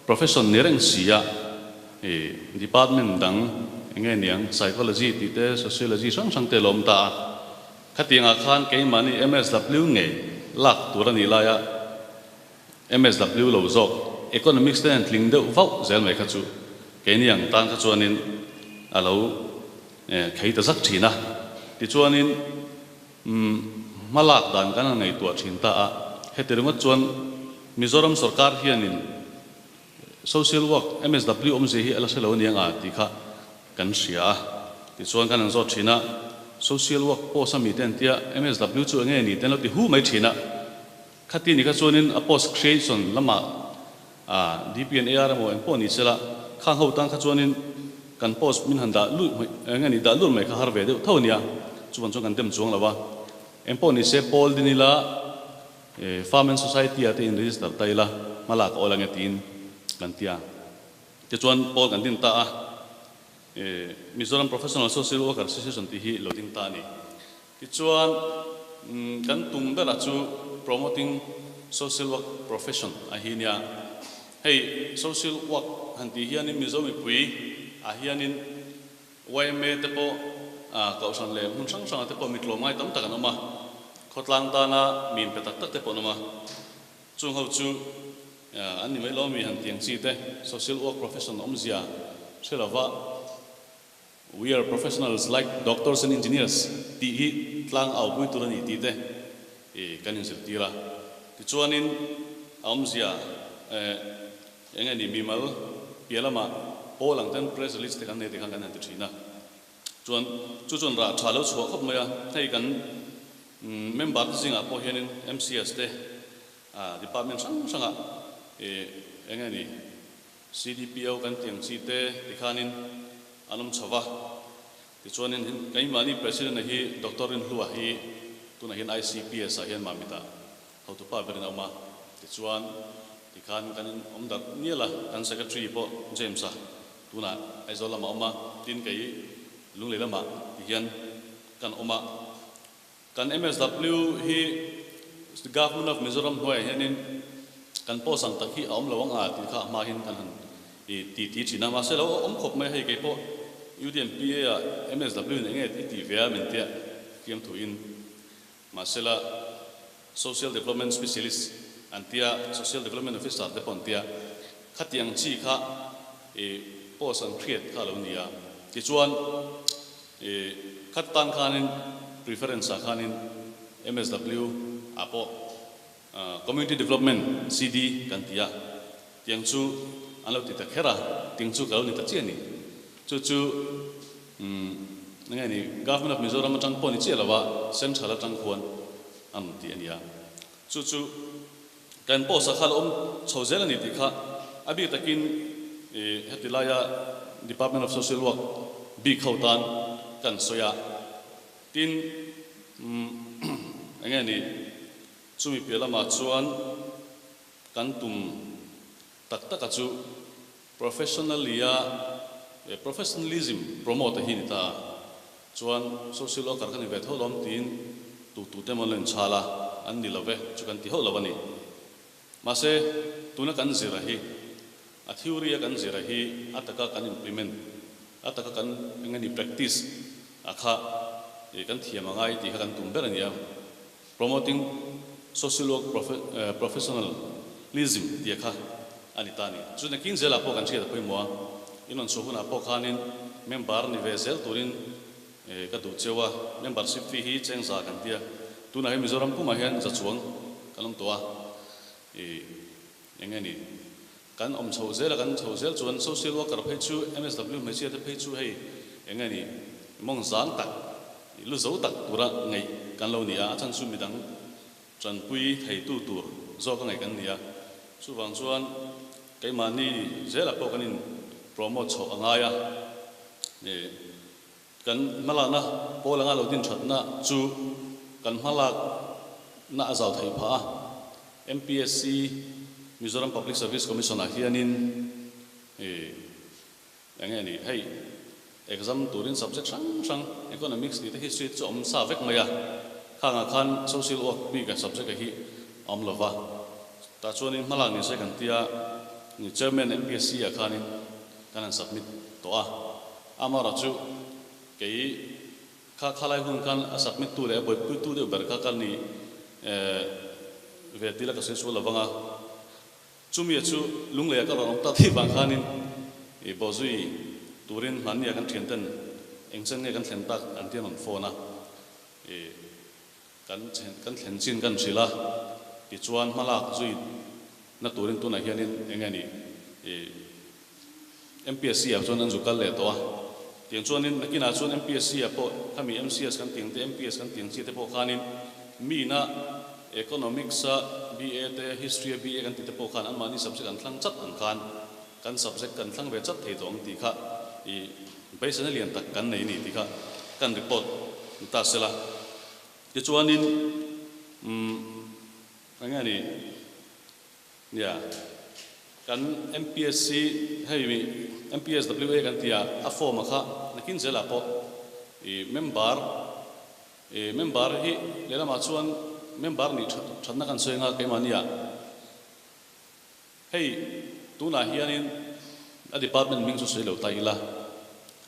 profession nereng sia department dang nge niang psychology ti te sociology sang te lom ta khatinga khan ke mani MSW nge lak turani la ya MSW lo zok economics ten tling de vau zel mai kha chu ke niang tan kha chuanin alo khei ta zak thina ti chuanin malak dan kan ngai tu thin ta a heterunga chuan Mizoram sarkar hianin social work MSW omze hi ala selo nianga ti kha kan sia ti chuan kan zo thina social work post ami ten tia MSW chu nge ni ten lo ti hu mai thina khati ni kha chuanin a post creation lama DPNAR mo en poni sela khang ho tang kha chuanin kan post min handa lu nge ni da lu mai kha harve de thonia chuan chu kan dem chuang lawa en poni se pol dinila Farm and Society at in register taila malak olang etin kantia ke chuan pol kan din ta Mizoram Professional Social Worker Association ti hi loading ta ni ti chuan kan tung da chu promoting social work profession a hinia hey social work hanti hianin Mizoram pui a hianin YMA te po kausan le mun sang te po mitlomai tam tak anoma khotlang dana min petak tak te ponoma chung ho chu ani mai lo mi han tiang chi te social work profession omzia selawa we are professionals like doctors and engineers ti hi tlang au pui turani ti te kanin sel tira ti chuanin omzia engani mimal pialama polang ten press release te kan ne te kan ti thina chuan ra thalo chu khop maya thei kan member singa po hianin MCS te department sanga engani CDPO kan tiang chi te tikhanin anum chawa ti chuanin kai mani president hi doctor in hlua hi tuna hin ICPS a hian mamita how to pa berin ama ti chuan tikhan kan omdak niela kan secretary po James a tuna aizola ma oma tin kai lungle lama hian kan oma kan MSW hi government of Mizoram hoi hianin kan po sang tak hi aum lawang a ti kha ma hin kan han ti china ma se lo om khop mai hei ke po UDMP a MSW ne nge ti vea min tia kiam thu in ma se la social development specialist antia social development officer te pon tia khatiang chi kha po sang create kha lo nia ti chuan khat tan khanin preference khanin MSW apo community development CD kan tia tiang chu alo ti ta khera ting chu ka ni ta che ni chu ngai ni government of Mizoram tang po ni che lawa central tang khon am ti ania chu kan po sa khal om chhozel ni ti kha abi takin hetilaya Department of Social Work bi khautan kan soya tin ngai ni chumi pela ma chuan kan tum tak tak chu professionalism promote hi ni ta chuan social worker kan ve tholom tin tu te molen chala an ni love chu kan ti ho lawani mase tuna kan zira hi a theory kan zira hi ataka kan implement ataka kan ngani practice akha kan thiam angai ti kan tum ber ania promoting social work professionalism ti kha anitani chuna kin zela po kan chhe poi mo inon sohuna po khanin member ni vesel turin ka du chewa membership fee hi chengza kan tia tuna he Mizoram puma hian za chuang kalong towa engani kan om chhozel chuan social worker phei chu MSW me che phei chu hei engani mong zang tak lu zo tak tura ngai kan lo nia chan su midang chan pui thei tu tur zo ka ngai kan nia chu wang chuan kai mani zela po kanin promote cho angaya kan malana polanga lo din thatna chu kan malak na azal thei pha MPSC Mizoram Public Service Commission a hianin engani hei exam turin subject sang economics ni history chu om sa vek maya khanga khan social work bi ka subject hi om lova ta chuanin malang ni se kan tia ni chairman MPSC a khanin kan submit to amara chu kei khalai hun kan submit tu le boy tu de ber ka kan ni ve tila ka se su lawanga chumi chu lungle ka ron ta thi bang khanin bozui turin mania kan thianten engchen ne kan thlen tak an tian on phone kan thlen chin kan sila ti chuan malak zui na turin tu na hianin engani MPSC a chuan an zukal le to tiang chuanin nakina chuan MPSC a po khami MCS kan tiang te MPS kan tiang chi te po khanin mi na economics a BA te history BA kan ti te po khan an mani subject an thlang chat an khan kan subject kan thlang ve chat thei tong ti kha basically lian tak kan nei ni ti kha kan report ta sela ti chuanin angani ya kan MPSC hei MPSWA kan tia a form kha nakin zela po member hi lela ma chuan member ni thanna kan soinga ke mania hei tuna hianin a department ming chu sei lo tai la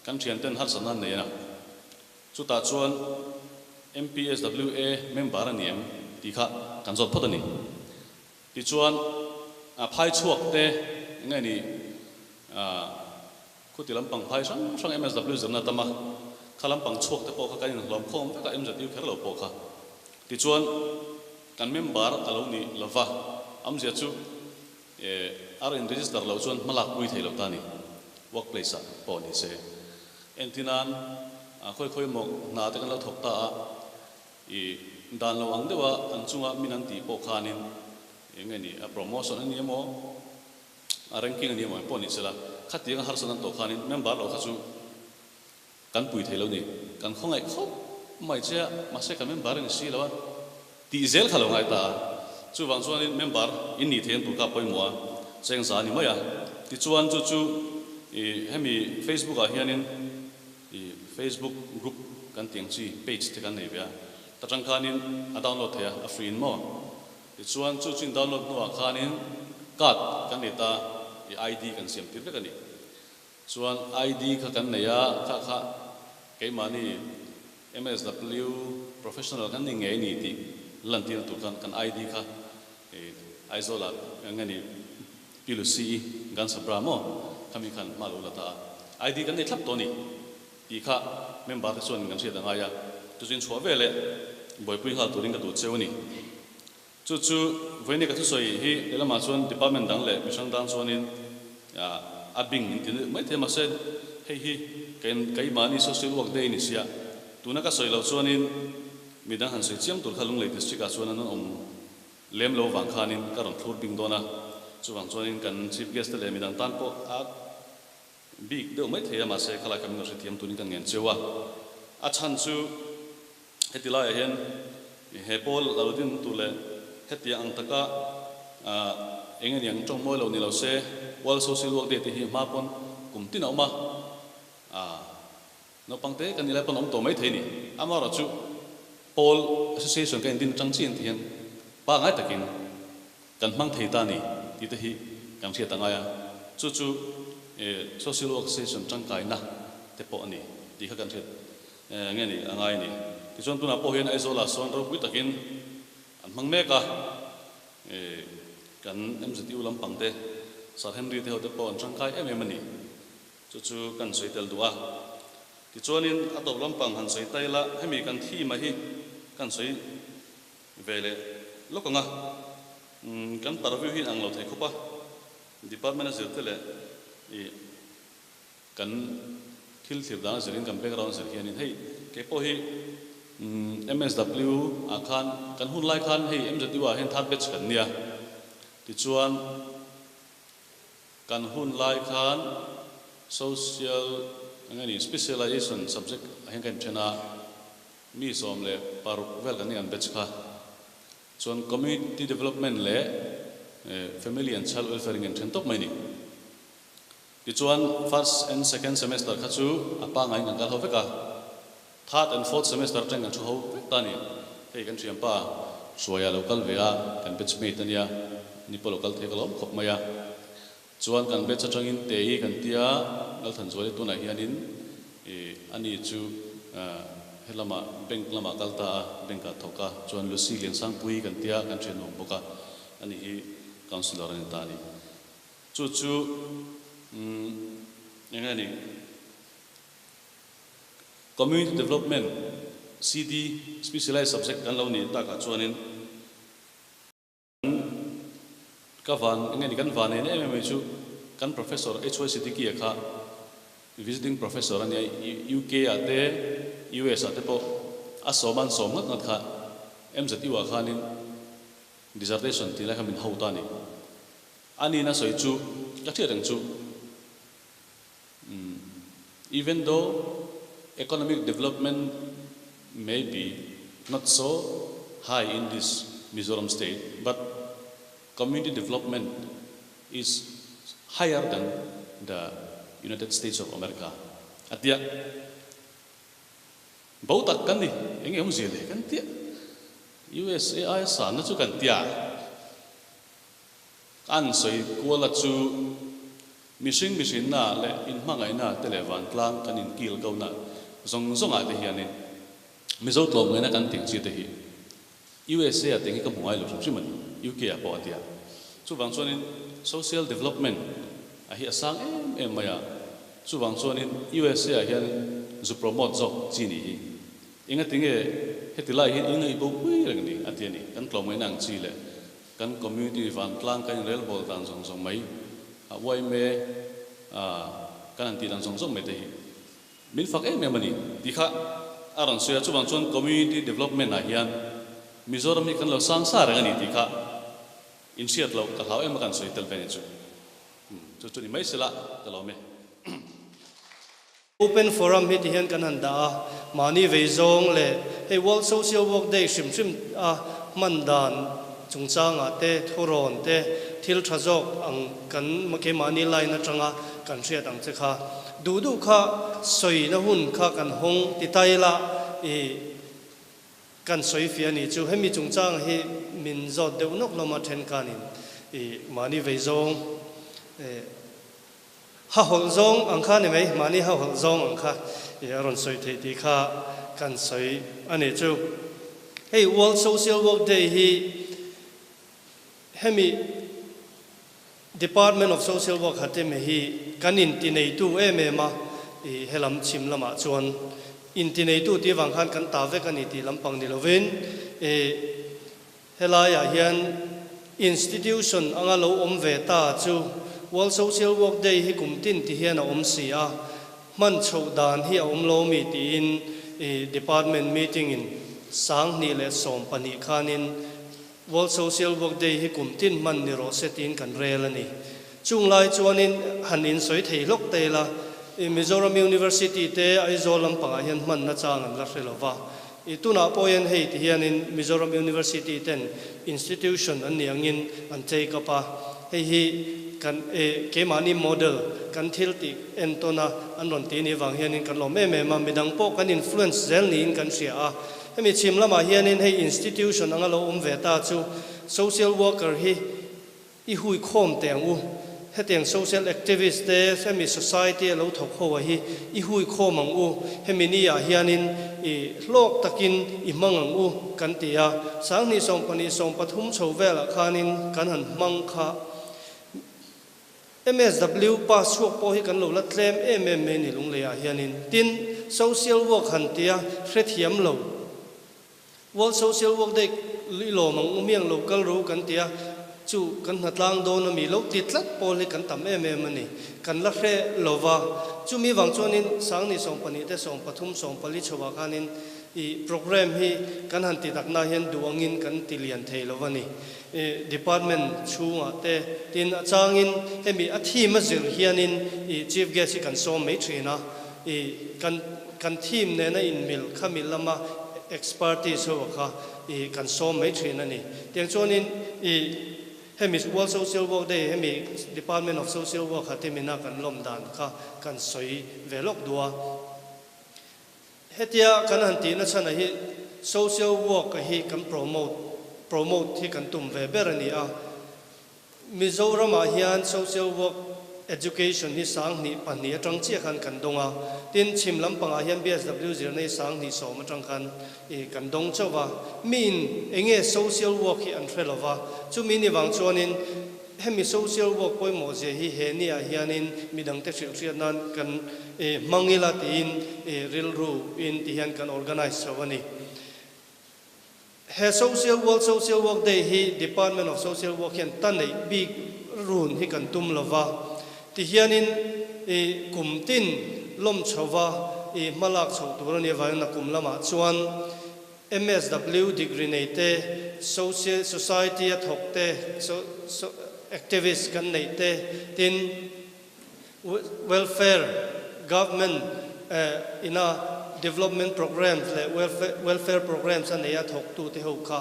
kan thianten har sanan nei na chu ta chuan MPSWA member aniam ti kha kan zot photani ti chuan a phai chuak te ngai ni khutilam pang phai sang MSW zamna tama khalam pang chuak te po kha kan lom khom ka MZU kher lo po kha ti chuan kan member alo ni lova am zia chu RN register lo chuan malak pui thei lo ta ni workplace a po ni se entinan khoi mo na te kan lo thok ta dan lo ang dewa an chunga minan ti po khanin engani a promotion ani mo a ranking ani mo po ni sela khatiang har sanan to khanin member lo kha chu kan pui thei lo ni kan khongai khop mai che ma se ka member ni si lo ti zel khalo ngai ta chu wang chuan member in ni then tu ka poi mo cheng sa ni maya ti chuan chu hemi Facebook a hianin Facebook group kan tiang chi page te kan nei bia ta chang khanin a download thea a free in mo ti chuan chu chin download nuwa khanin card kan ni ta ID kan siam tir ka ni chuan ID kha kan nei a kha ke mani MSW professional kan ni nge ni ti lantil tu kan ID kha aizola ngani pilusi gan sabramo kami kan malula ta ID kan ni thlap to ni ti kha member ta chuan kan sia danga ya tu chin chhuwa vele boy pui hal turing ka tu cheu ni chu voini ka chu soi hi elama chuan department dang le mission dang chuanin abing in tin mai thema se hei hi kai mani social work day ni sia tuna ka soi lo chuanin midang han soi chiam tur khalung le district a chuan an om lem lo wang khanin ka ron thur bing dona chuwang chuanin kan chief guest le midang tan po a big de mai thea ma se khala kam no se thiam tunin kan ngen chewa a chan chu hetila hian he pol laludin tu le hetia ang taka engen yang trong moi lo ni lo se world social work day ti hi ma pon kum tin oma no pangte kan ila pon om to mai thei ni amara chu pol association kan din chang chin thian pa ngai takin kan mang thei ta ni ti te hi kam sia tanga ya chu social work association chang kai na te po ni ti kha kan thei nge ni angai ni ti chon tuna po hian aizola son ro pui takin an mang me ka kan MZT ulam pangte Sir Henry te hote po an chang kai em ni chu kan soi tel duwa ti chonin atop lampang han soi taila hemi kan thi ma hi kan soi vele lokanga kan parview hi ang lo thai khopa department azir tele kan thil thir da zerin kan background zer hian in hei ke po hi MSW akhan kan hun lai khan hei MZT wa hen third batch kan nia ti chuan kan hun lai khan social ngani specialization subject hen kan chena mi som le paruk vel kan an batch kha chuan community development le family and child welfare ngen then top mai ni ti chuan first and second semester kha chu apa ngai ngal kal hoveka third and fourth semester teng kan chu ho tani hei kan thiam pa soya local vea kan batch mate ania ni po local thekalom khop maya chuan kan batch atangin tei kan tia ngal than zole tu na hianin ani chu helama bank lama kalta bank ka thoka chuan lucy leng sang pui kan tia kan thlen nom boka ani hi counselor ani tani chu ngani community development CD specialized subject kan lo ni ta ka chuanin kavan ngani kan van ne chu kan professor HYCT ki kha visiting professor ani UK ate US ate po asoman somngat ngat kha MZT wa khanin dissertation tila khamin hautani ani na soi chu yathia dang chu even though economic development may be not so high in this Mizoram state, but community development is higher than the United States of America. Atia bau tak kan ni enge hom zele kan tia USA sa na chu kan tia an soi kuala chu missing na le in mangai na televan tlang kan in kil ko na zong a te hian ni mizo tlom ngai na kan ting chi te hi USA a ting ka mungai lo chu man UK a po atia chu wang chuan social development a hi asang em maya chu wang chuan USA a hian zu promote zo chi ni hi inga tinge hetilai hi inga ibo pui rang ni atia ni kan tlom ngai nang chi le kan community van tlang kan rel bol tan zong mai a wai me kan an ti dan zong me te hi min fak em mani dikha aran soya chu bang chon community development a hian Mizoram ni kan lo sang sa rang ani dikha in siat lo ka haw em kan soi tel pen chu ni mai sela ka lo me open forum hit hian kan handa mani veizong le hey world social work day shim mandan chungchang ate thoron te thil thajok ang kan make mani line atanga kan ria dang che kha du kha soi na hun kha kan hong ti taila กันสวยเฟียนี่จูให้มีจงจ้างให้มินจอดเดวนกลมาเทนกันินมานี่เวจงฮาหงจงอังคานี่ไหมมานี่ฮาหงจงอังคาอารมณ์สวยที่ดีค่ะกันสวยอันนี้จูให้ World Social Work Dayให้มี Department of Social Work หัดเมฮีกันอินที่ในตู้เมมาเฮลัมชิมละมาชวนอินที่ในตู้ที่วังคันกันตาเวกันอิที่ลำพังนิลวินเฮลายาเฮียน institution อังเราอมเวตาจู World Social Work Day ให้กลุ่มตินที่เฮียนอมเสียมันโชว์ดานที่อมโลมีที่อิน Department meeting อินสังนี่และสมปนิคานินWorld Social Work Day ให้กลุ่มตินมันนิโรเซตินกันเรลนี่จุงไลจวนินหันอินสวยเทลกเตละมิโซรัม University เตไอโซลัมปังอาเฮียนมันน่าจางอันละเรลวะตุน่าพอยันให้ที่เฮียนินมิโซรัม University เต็น institution อันนี้อันอันเจกับปะให้กันเกมานีโมเดลกันทิลติเอ็นตัวน่ะอันนนตีนี่วังเฮียนินกันลมมาไม่ดังโปกัน influence เซลนี่กันเสียให้มีชิมละมาเฮียนินให้ institution อังเราเวตาจู social worker ให้อีหุยโคมเตียงให้เตียง social activist เตให้มี society เราถกหัวให้อีหุยโคมังให้มีนี่เฮียนินโลกตะกินอีมังกันตีสังนิสงปนิสงปฐุมโชเวลคานินกันหันมังคาMSW ป้าช่วงพอให้กันเราละเต็มMMA นี่ลุงเลยเฮียนินติน social work หันเตียเฟรเทียมเรา World Social Work Day ลิโลมังเมียงเราก็รู้กันเตียจูกันหัดลางโดนมีเราติดลัดพอให้กันทำMMA นี่กันละเฟรเราว่าจูมีวังชนินสังนิสงปนิเตสงปฐุมสงปลิชวาคานินโปรแกรมให้กันหันติดตักนาเห็นดวงินกันติเลียนเทลวันนี้department ชูงเตตินจางอินให้มีอาทีมจิลเฮียนินchief guest กันส่งไม่ทรีนะกันทีมเนี่ยนะอินมิลขามิลละมา expertise หัวค่ะกันส่งไม่ทรีนั่นนี่เตียงชนินให้มี World Social Work Day ให้มี Department of Social Work ค่ะที่มีนักกันลมดานค่ะกันสวยเวลกดัวเฮตียกันหันตีนั่นฉันให้ social work ให้กัน promote ที่กันตุ่มเวเบอร์นี่มิโซรัมอาเฮียน social work education นี่สังนี่ปันนี่จังเจียกันดงตินชิมลำปังอาเฮียน BSW จีนี่สังนี่สมจังกันดงเจ้าว่ามีนเองsocial work ที่อันเทรลว่าจู่มีนี่วังชวนินให้มี social work ป่วยหมดเสียที่เฮนี่อาเฮียนินมีดังเตชิลเชียนั้นกันมังงิลาตีนreal ru in ที่เฮียนกัน organize วันนี้World Social Work Day ที่ Department of Social Work เห็นตั้งใน big rule ที่กันตุ้มละว่าที่เฮียนินกลุ่มตินล้มชาวามาลักชาวตัวนี้วันนักกลุ่มละมาชวน MSW degree ในเต Social Society ถกเต activist กันในเตติน welfare government in a development programs และ welfare programs อันนี้ถกตัวที่เขาค่ะ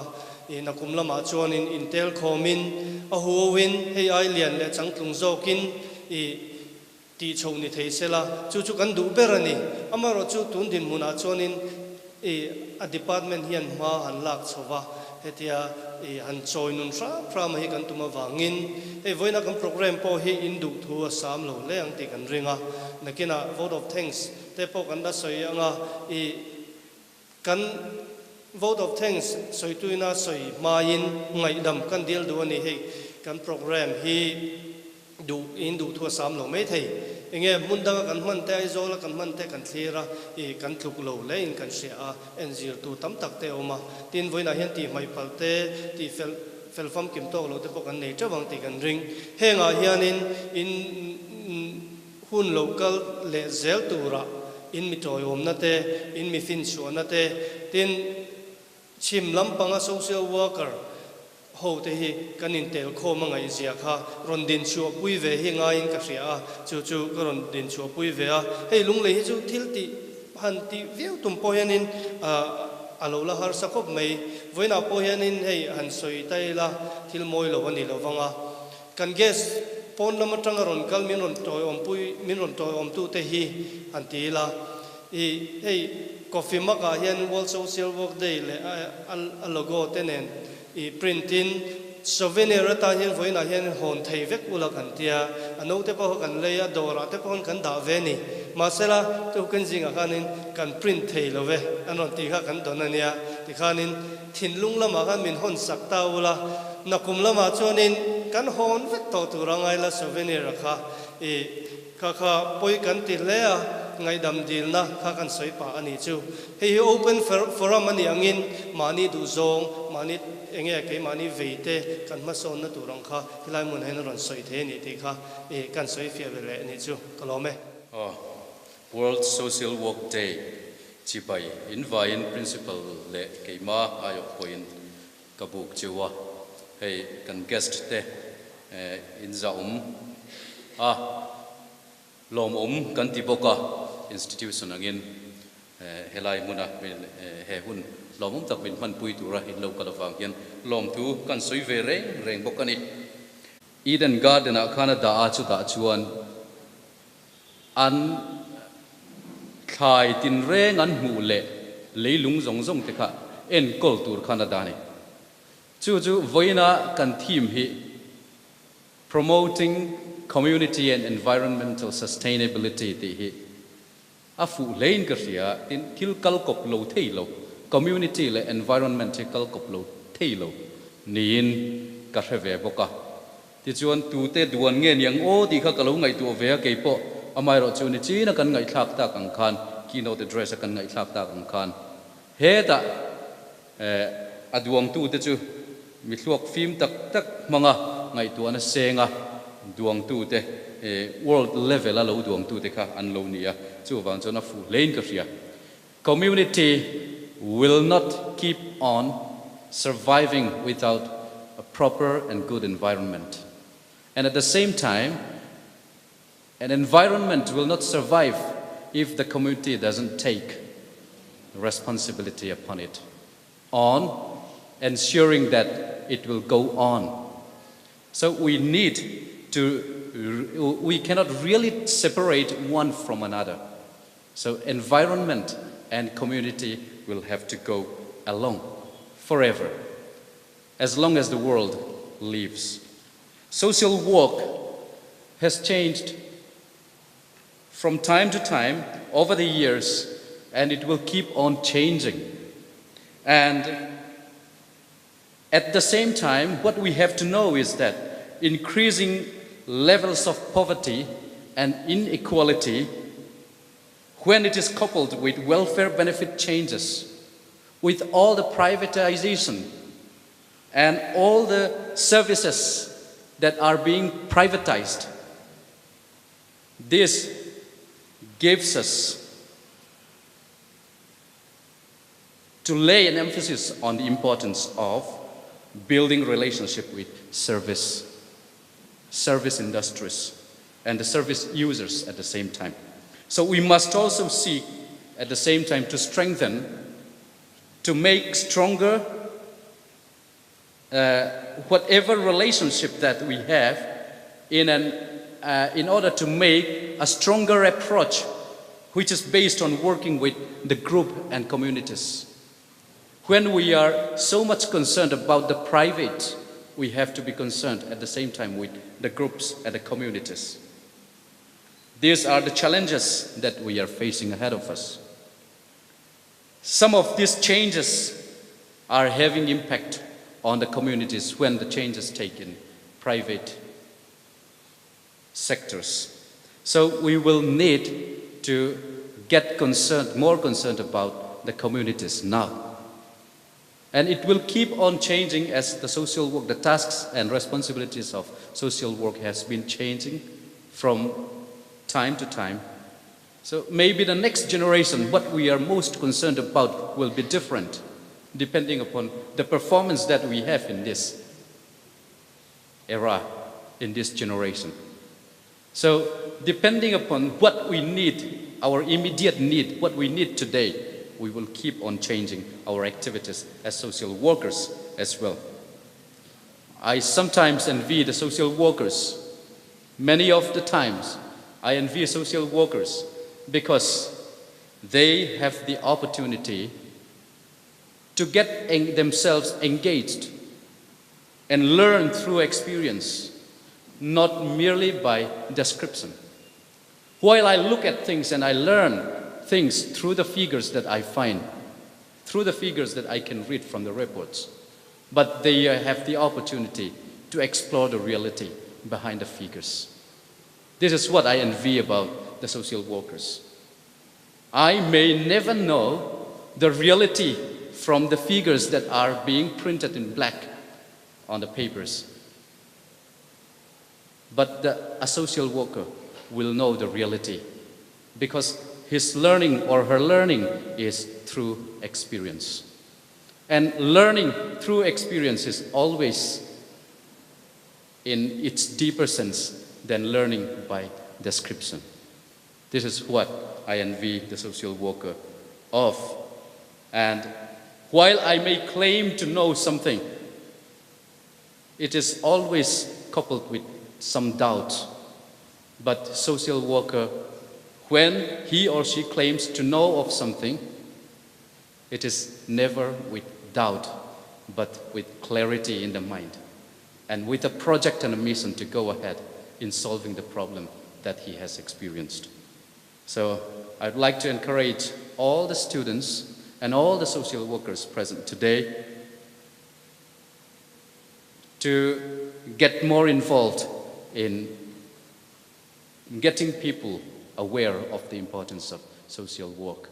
นักกลุ่มละมาชวนIntel Comin หัววินให้ไอเลียนและจังกลุ่มโจกินตีชงนิเทศละจู่ๆกันดูเบรนี่อามาเราจู่ตุนดินมุนาชวนินdepartment เฮียนมาหันลักชวะเฮตียหันจอยนุนพระมาให้กันตุมาวางินวันนักโปรแกรมพอให้อินดูทัวสามโลเลี้ยงตีกันเริงนักกินvote of thanksแต่พอกันได้สวยกัน vote of thanks สวยตุยน่าสวยมาอินไงดำกันเดียลดูนี่ให้กันโปรแกรมให้ดูอินดูทัวสามโลไม่ทีเงี้ยมุนดังกันมันแต่ไอโซลกันมันแต่กันเทียระกันทุกโลเล่นกันเสียเอ็นซีตัวตั้มตักเตอมาตินวันนั้นเห็นตีไม่พัลเตตีเฟลฟัมกิมโตเราแต่พวกกันเนี่ยจะวางตีกันริงเฮงอาเฮียนินอินหุ่น local เลเซลตัวระอินมิตรอยอมนั่นเตอินมิฟินชัวนั่นเตตินชิมลำปัง social workerโหแต่ฮีกันอินเตลโคมังไงเสียค่ะรอนดินชัวปุยเวหิงาอินกับเสียจู่ๆก็รอนดินชัวปุยเวให้ลุงเลยจู่ทิลติหันติเวียวตุ่มปอยนินอาลูละหาร์สักคบไม่วันน่ะปอยนินให้หันสวยไตละทิลมอยละวันนี้ละวังกันเกสปอนละมาจังรอนกัลมินรอนตอยอมปุยมินรอนตอยอมตุเตฮีหันตีละให้ coffee maka hian World Social Work Day le a logo tenen I printin souvenir ta hian voina hian hon thei vek ula kan tia ano te pa kan leya dora te pa kan da ve ni masela to kan jinga kanin kan print thei lo ve anon ti kha kan don ania ti khanin thinlung lama kan min hon sak ta ula nakum lama chonin kan hon vek to turangai la souvenir kha kha poi kan ti le a ngai dam dil na kha kan soi pa ani chu he open forum ani angin mani du zong mani enge ke mani veite kan ma son na turang kha hilai mun hen ron soi the ni ti kha kan soi fia le ni chu kalome World Social Work Day chi bai in principle le ke ma ayo point kabuk chiwa hey kan guest te in za lom kan ti boka institution angin helai muna he hun lom tak bin man pui tura in local awang hian lom tu kan soi ve reng bokani Eden Garden a khana da chu da chuan an khai tin reng an mu le leilung zong te kha en kol tur khana da ni chu voina kan theme hi promoting community and environmental sustainability ti hi afu lein ka ria tin thil kal kop lo thei lo community le environmental kop lo thei lo nin ka reve boka ti chuan tu te duan nge niang o ti kha kalo ngai tu ve ke po amai ro chu ni chi na kan ngai thak ta kang khan keynote address kan ngai thak ta kang khan he da aduang tu te chu mi thluak phim tak manga ngai tu ana senga duang tu te world level alo duang tu te kha an lo nia chu wang chona fu lein ka ria community will not keep on surviving without a proper and good environment, and at the same time an environment will not survive if the community doesn't take responsibility upon it on ensuring that it will go on. So we cannot really separate one from another. So environment and community will have to go along forever, as long as the world lives. Social work has changed from time to time over the years, and it will keep on changing. And at the same time, what we have to know is that increasing levels of poverty and inequality, when it is coupled with welfare benefit changes, with all the privatization and all the services that are being privatized, this gives us to lay an emphasis on the importance of building relationship with service industries and the service users at the same time. So we must also seek at the same time to strengthen, to make stronger whatever relationship that we have in order to make a stronger approach which is based on working with the group and communities. When we are so much concerned about the private, we have to be concerned at the same time with the groups and the communities. These are the challenges that we are facing ahead of us. Some of these changes are having impact on the communities when the changes take in private sectors. So we will need to get more concerned about the communities now. And it will keep on changing as the social work, the tasks and responsibilities of social work has been changing from time to time. So maybe the next generation, what we are most concerned about will be different depending upon the performance that we have in this era, in this generation. So depending upon what we need, our immediate need, what we need today, we will keep on changing our activities as social workers as well. I sometimes envy the social workers. Many of the times I envy social workers because they have the opportunity to get themselves engaged and learn through experience, not merely by description. While I look at things and I learn things through the figures that I find, through the figures that I can read from the reports, but they have the opportunity to explore the reality behind the figures. This is what I envy about the social workers. I may never know the reality from the figures that are being printed in black on the papers, but a social worker will know the reality because his learning or her learning is through experience. And learning through experience is always in its deeper sense than learning by description. This is what I envy the social worker of. And while I may claim to know something, it is always coupled with some doubt. But social worker, when he or she claims to know of something, it is never with doubt, but with clarity in the mind, and with a project and a mission to go ahead in solving the problem that he has experienced. So I'd like to encourage all the students and all the social workers present today to get more involved in getting people aware of the importance of social work,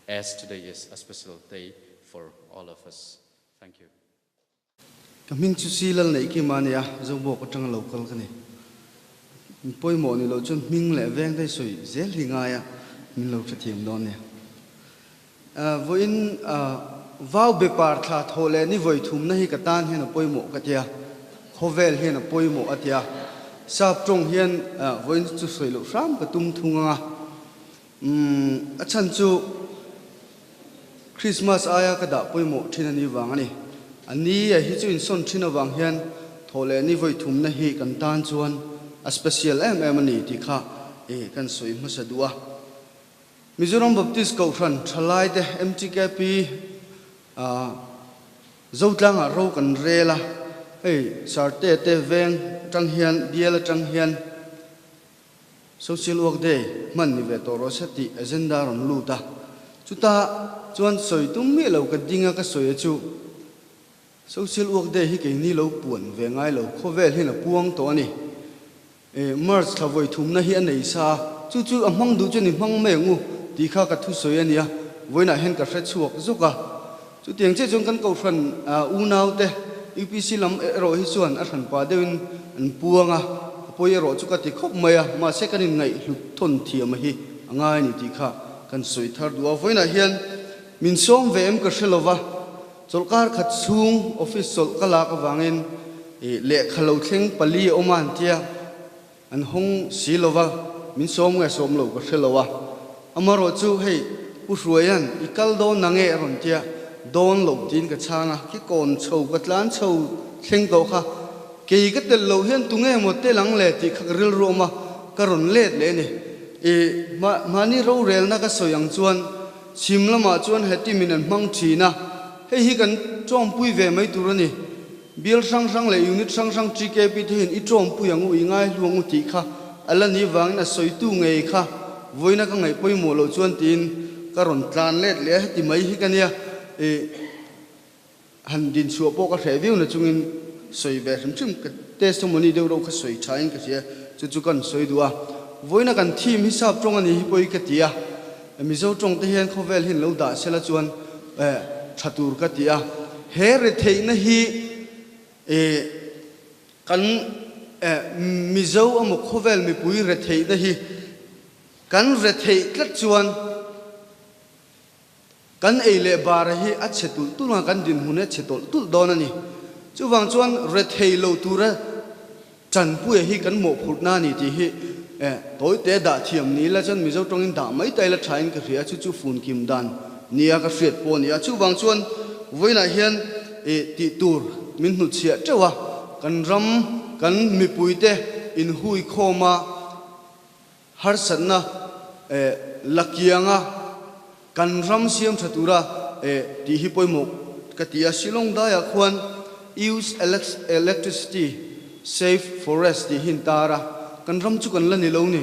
as today is a special day for all of us. Thank you. Kamin chu silal nei ki mania zo bo ko tang local kani poi mo ni lo chun ming le veng dai soi zel hinga ya min lo thathiam don ne voin vau be par tha thole ni voi thum na hi ka tan hen poi mo ka tia khovel hen poi mo atia sap trong hian voin chu soi lo ram ka tum thunga achan chu Christmas aya ka da poi mo thina ni wangani ani hi chu in son thina wang hian thole ni voi thum na hi kan tan chuan a special ani ti kha e kan soi ma sadua Mizoram Baptist Kaufran thalai de MTKP zotlang a ro kan rela ei sarte te veng tang hian biela tang hian social work day man ni ve toro sati agenda ron luta chuta chuan soi tum mi lo ka dinga ka soi chu social work day hi ke ni lo puan ve ngai lo khovel hin a puang to ani e march thavoi thum na hi anei sa chu chu amang du chu ni mang me ngu ti kha ka thu soi ania voina hen ka hre chuak zuka chu tiang che chung kan ko fran u nau te UPC lam ro hi chuan a than pa deuin an puanga poi ro chu ka ti khop maya ma se kan ngai hlu thon thiam hi angai ni ti kha kan soi thar duwa voina hian min som ve em ka hrelowa chulkar khat chung office sol kala ka wangin e le khalo thleng pali oman tia an hong silowa min som nga som lo ka hrelowa amaro chu hei pu hruayan ikal do nange ron tia don lo tin ka changa ki kon chho ka tlan chho thleng do kha ke ka tel lo hian tunge mo te lang le ti khak ril ro ma ka ron let le ni e mani ro rel na ka soyang chuan simlama chuan heti min an mang thina hei hi kan chom pui ve mai turani bil sang sang le unit sang sang TKP thin I chom pui angu ingai luangu ti kha alani wang na soi tu ngei kha voina ka ngai poi mo lo chuan tin ka ron tlan let le ti mai hi kania e han din chu po ka review na chungin soi ve chim ka testimony de ro ka soi thain ka sia chu kan soi duwa voina kan thim hisap chong ani hi poi ka tia mi zo chong te hian khovel hin lo da sela chuan thatur ka tia he re thei na hi e kan mi zo am khovel mi pui re thei na hi kan re thei tlat chuan kan eile bar hi a chetul tuna kan din hune chetol tul don ani chuwang chuan re thei lo tura chan pu hi kan mo phut na ni ti hi toy te da thiam ni la chan mi zo tongin da mai tai la thain ka ria chu fun kim dan nia ka hriat po nia chuwang chuan voina hian ti tur min nu chia chewa kan ram kan mi puite in hui khoma har sanna lakianga kan ram siam thatura ti hi poimok katia silong da ya khwan use electricity save forest ti hin tara kan ram chu kan la ni lo ni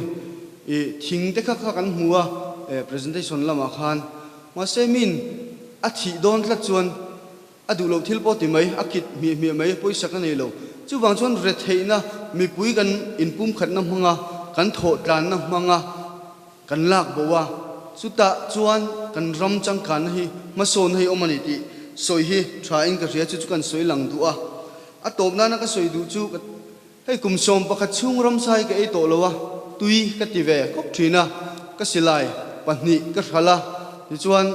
thing te kha kan huwa presentation lama khan ma semin a thi don tla chuan adu lo thil po ti mai akit mi mai poisa kan nei lo chu wang chuan re theina mi pui kan inpum khat na hmanga kan tho tlan na hmanga kan lak bowa suta chuan kan ram chang kan hi ma son hi omani ti soi hi trying ka ria chu kan soi lang du a top na ka soi du chu hei kum som pakhat chung ram sai ka ei to lowa tui ka ti ve khop thina ka silai pahni ka khala ti chuan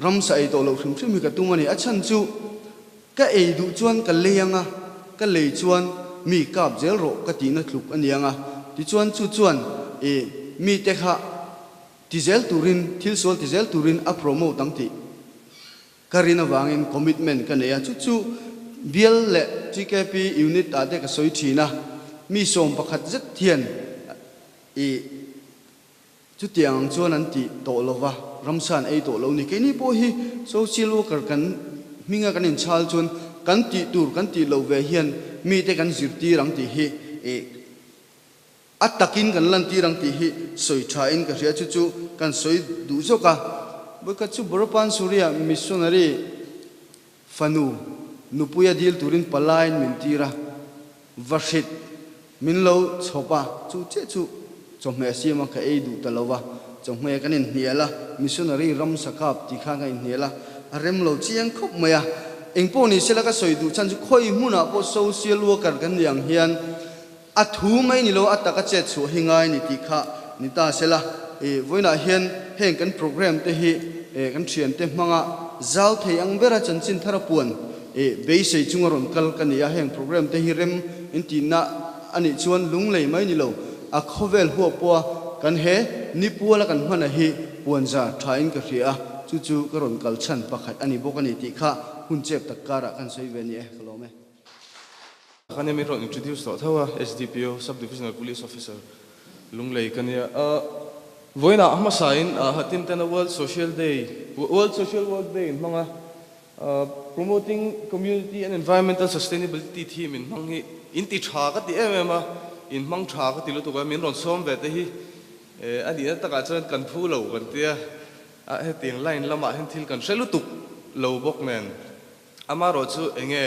ram sai to lo thum thum ka tumani a chan chu ka ei du chuan ka leanga ka lei chuan mi kap zel ro ka ti na thluk anianga ti chuan chu chuan mi te kha tizel turin thil sol tizel turin a promote angti karina wangin commitment ka neya chu chu bial le TKP unit ate ka soi thina mi som pakhat zet thian chu tiang chuan an ti to lova ramsan ei to lo ni ke ni po hi social worker kan minga kan in chal chun kan ti tur kan ti lo ve hian mi te kan zirti rang ti hi atakin kan lan ti rang ti hi soi tha in ka ria chu chu kan soi du zo ka boka chu boropan surya missionary fanu nupuya dil turin palain mentira varshit minlo chopa chu che chu chome siama ka ei du talowa chome kanin hiala missionary ram sakap ti kha ga in hiala arem lo chiang khop maya engpo ni sela ka soi du chan chu khoi muna po social worker kan yang hian a thu mai ni lo ataka che chu hingai ni ti kha ni ta sela voina hian heng kan program te hi kan thian te manga zau thei ang bera chan chin thara puan be sei chungaron kal kan ya heng program te hi rem inti na ani chuan lung lei mai ni lo a khovel huwa po kan he ni puala kan hmana hi puanza thain ka ria chu chu karon kal chan pakhat ani bokani ti kha hun chep takara kan sei ve ni khalome kan mi ro introduce to thawa SDPO sub divisional police officer lunglei kan ya voina ahma sain hatin tan world social work day manga promoting community and environmental sustainability theme in mangi inti tha ka ti emma in mang tha ka ti lo to ka min ron som ve te hi ani ta ka chan kan phu lo kan tia a he tiang line lama hen thil kan selu tuk lo bok nen ama ro chu enge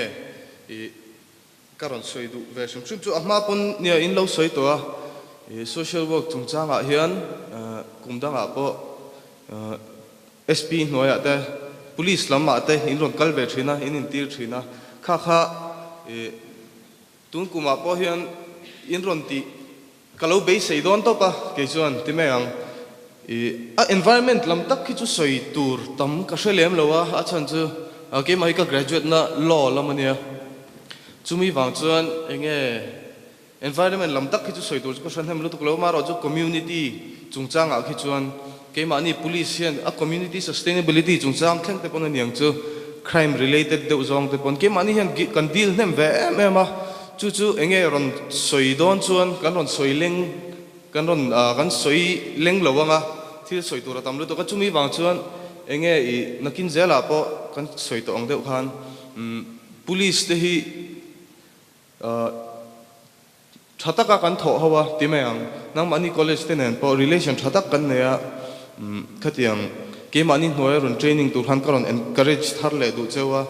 karon soi du version chu ama pon nia in lo soi to social work chungchanga hian kumdanga po SP noya te police lama te in ron kalve thina in tir thina kha tun kuma po hian in ron ti kalau be sei don to pa ke chuan ti meang a environment lam tak khi chu soi tur tam ka hrelem lowa a chan chu ke mai ka graduate na law lamania chumi wang chuan enge environment lam tak khi chu soi tur ko san hem lu to lo ma ro chu community chungchang a khi chuan ke mani police hian a community sustainability chungchang thleng te pon aniang chu crime related de zong te pon ke mani hian kan deal nem ve em chu enge ron soi don chuan kan ron soi leng kan soi leng lowanga thil soi tur tam lu to ka chumi wang chuan enge nakin zela po kan soi to ong deuh khan police te hi thataka kan tho hawa timeang nang mani college te nen po relation thatak kan neya khatiang ke mani hnoya ron training tur han karon encourage thar le du chewa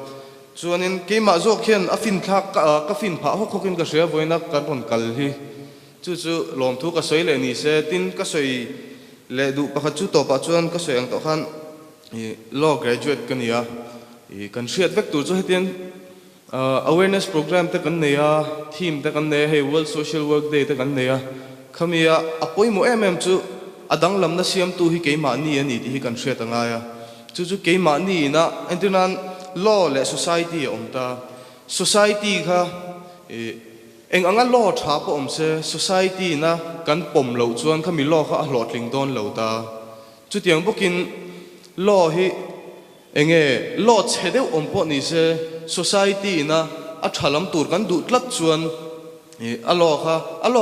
chuanin ke ma zo khian afin thak ka fin pha ho khokin ka hria voina kan ron kal hi chu lom thu ka soi le ni se tin ka soi le du pakha chu to pa chuan ka soi ang to khan law graduate kania kan hriat vek tur chu hetian awareness program te kan neya theme te kan ne hey world social work day te kan neya khamia apoi mo chu adang lam na siam tu hi ke ma ni ani ti hi kan hriat anga ya chu ke ma ni na entunan law le society omta society kha eng anga law tha po omse society na kan pom lo chuan khami law kha a hlot ling don lo ta chu tiang bokin law hi enge law chhedeu ompo ni se society na a thalam tur kan du tlat chuan a law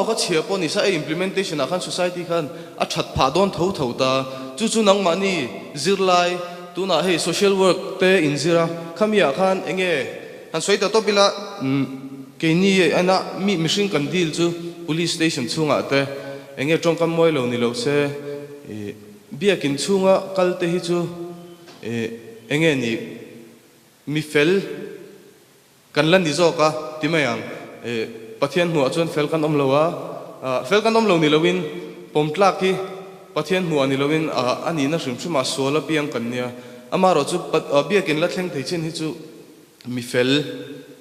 kha chhia po ni sa implementation a khan society khan a that pha don tho ta chu nang mani zirlai tuna hei social work te inzira khamia khan enge han soita to bila ke ni ana mi mishing kan deal chu police station chunga te enge tongkam moi lo ni lo se biakin chunga kalte hi chu enge ni mi fel kan lan di zo ka timayang pathian hu achon fel kan om lowa fel kan om lo ni lowin pomtlak hi pathian hu ani lowin ani na shrim shima sola piang kan nia amaro chu biakin la thleng thei chin hi chu mi fel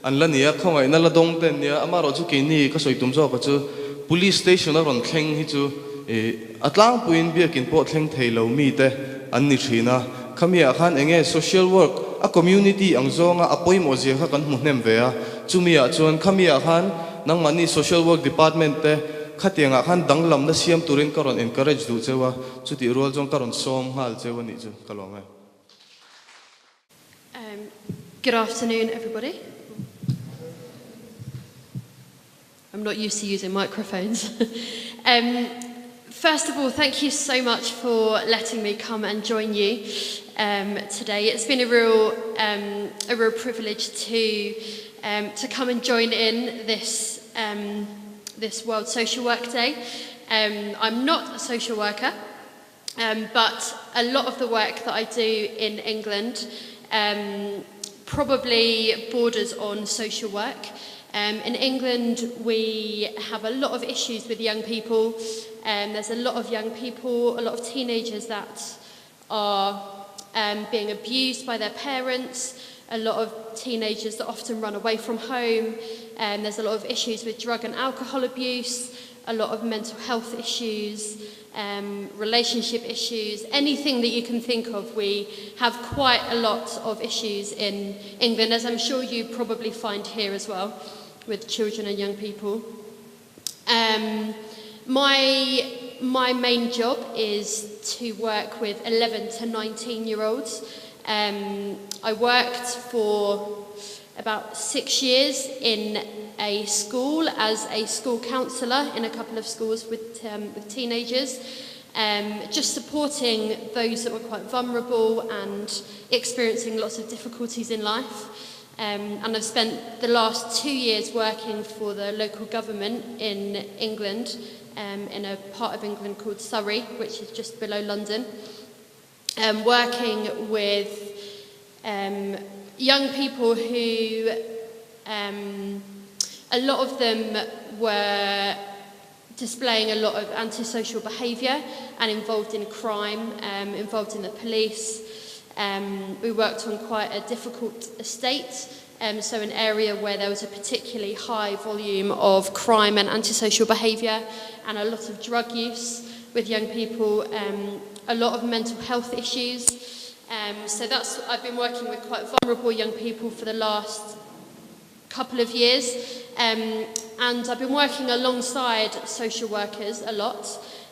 an la nia khongai na la dong ten nia amaro chu ke ni ka soitum zo ka chu police station a ron thleng hi chu atlang puin biakin po thleng thei lo mi te an ni thina khamia khan enge social work a community ang zonga apoi mo je kha kan mu hnem ve a chumia chuan khamia khan nang mani social work department te khatianga khan danglam na siam turin karon encourage du chewa chuti rol jong karon som hal chewa ni chu kalonga. Good afternoon, everybody. I'm not used to using microphones. First of all, thank you so much for letting me come and join you today. It's been a real privilege to come and join in this this World Social Work Day. I'm not a social worker, but a lot of the work that I do in England probably borders on social work. In England, we have a lot of issues with young people. There's a lot of young people, a lot of teenagers that are being abused by their parents, a lot of teenagers that often run away from home. There's a lot of issues with drug and alcohol abuse, a lot of mental health issues, relationship issues, anything that you can think of. We have quite a lot of issues in England, as I'm sure you probably find here as well, with children and young people. My main job is to work with 11 to 19-year-olds. I worked for about 6 years in a school as a school counsellor in a couple of schools with teenagers, just supporting those that were quite vulnerable and experiencing lots of difficulties in life. And I've spent the last 2 years working for the local government in England, in a part of England called Surrey, which is just below London, working with young people who, a lot of them were displaying a lot of antisocial behaviour and involved in crime, involved in the police. We worked on quite a difficult estate, so an area where there was a particularly high volume of crime and antisocial behaviour and a lot of drug use with young people, a lot of mental health issues. So I've been working with quite vulnerable young people for the last couple of years, and I've been working alongside social workers a lot.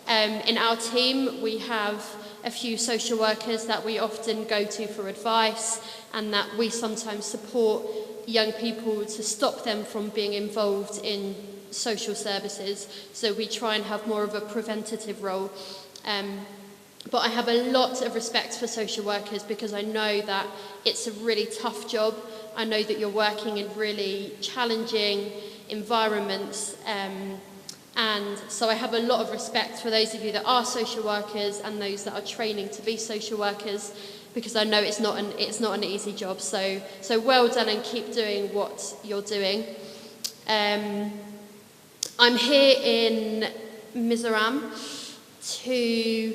In our team, we have a few social workers that we often go to for advice, and that we sometimes support young people to stop them from being involved in social services. So we try and have more of a preventative role. But I have a lot of respect for social workers because I know that it's a really tough job. I know that you're working in really challenging environments, and so I have a lot of respect for those of you that are social workers and those that are training to be social workers, because I know it's not an easy job. So well done, and keep doing what you're doing. I'm here in Mizoram to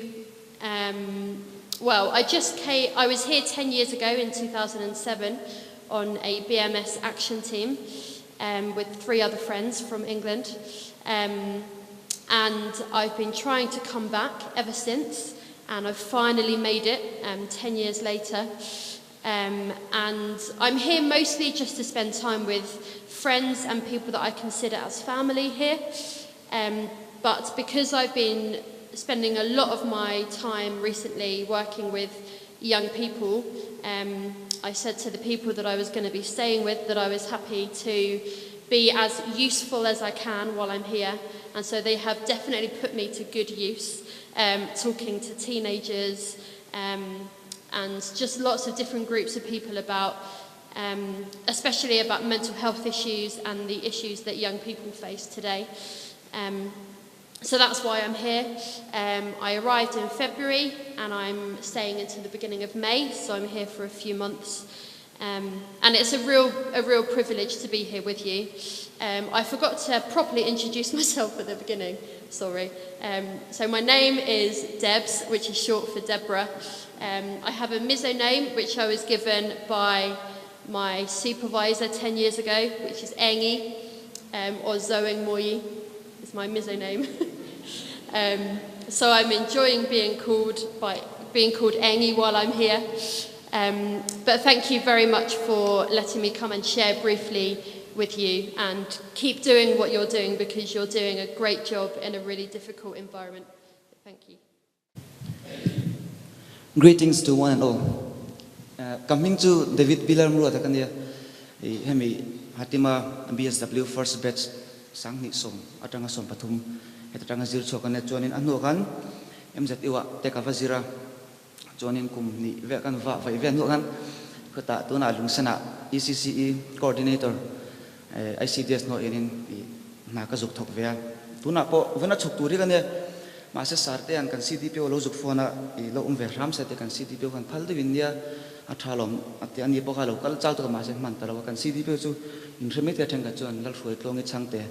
I was here 10 years ago in 2007 on a BMS action team with 3 other friends from England. And I've been trying to come back ever since, and I've finally made it 10 years later. And I'm here mostly just to spend time with friends and people that I consider as family here. But because I've been spending a lot of my time recently working with young people, I said to the people that I was going to be staying with that I was happy to be as useful as I can while I'm here And so they have definitely put me to good use, talking to teenagers and just lots of different groups of people about, especially about mental health issues and the issues that young people face today. So that's why I'm here. I arrived in February and I'm staying until the beginning of May, so I'm here for a few months. And it's a real privilege to be here with you. I forgot to properly introduce myself at the beginning, sorry. So my name is Debs, which is short for Deborah. I have a miso name, which I was given by my supervisor 10 years ago, which is Engi, or Zoeng Moyi, is my miso name. So I'm enjoying being called Engi while I'm here. But thank you very much for letting me come and share briefly with you, and keep doing what you're doing, because you're doing a great job in a really difficult environment. Thank you. Greetings to one and all. Coming to David Pilar Muru atakandia, hemi hatima BSW first batch sang ni som atanga som pathum atanga zir chokan chonin anu kan MZ iwa tekava zira chonin kum ni ve kan va vai ve anu kan kota tuna lungsana ECCE coordinator ICDS no inin na ka zuk thok ve tuna po vena chok turi kan masa sarte an kan CDP lo zuk fona lo ve ram sa te kan CDP kan phal de india athalom ati ani po ka lo kal chal to masa man tarawa kan CDP chu intermediate thang ka chon lal foi tlong changte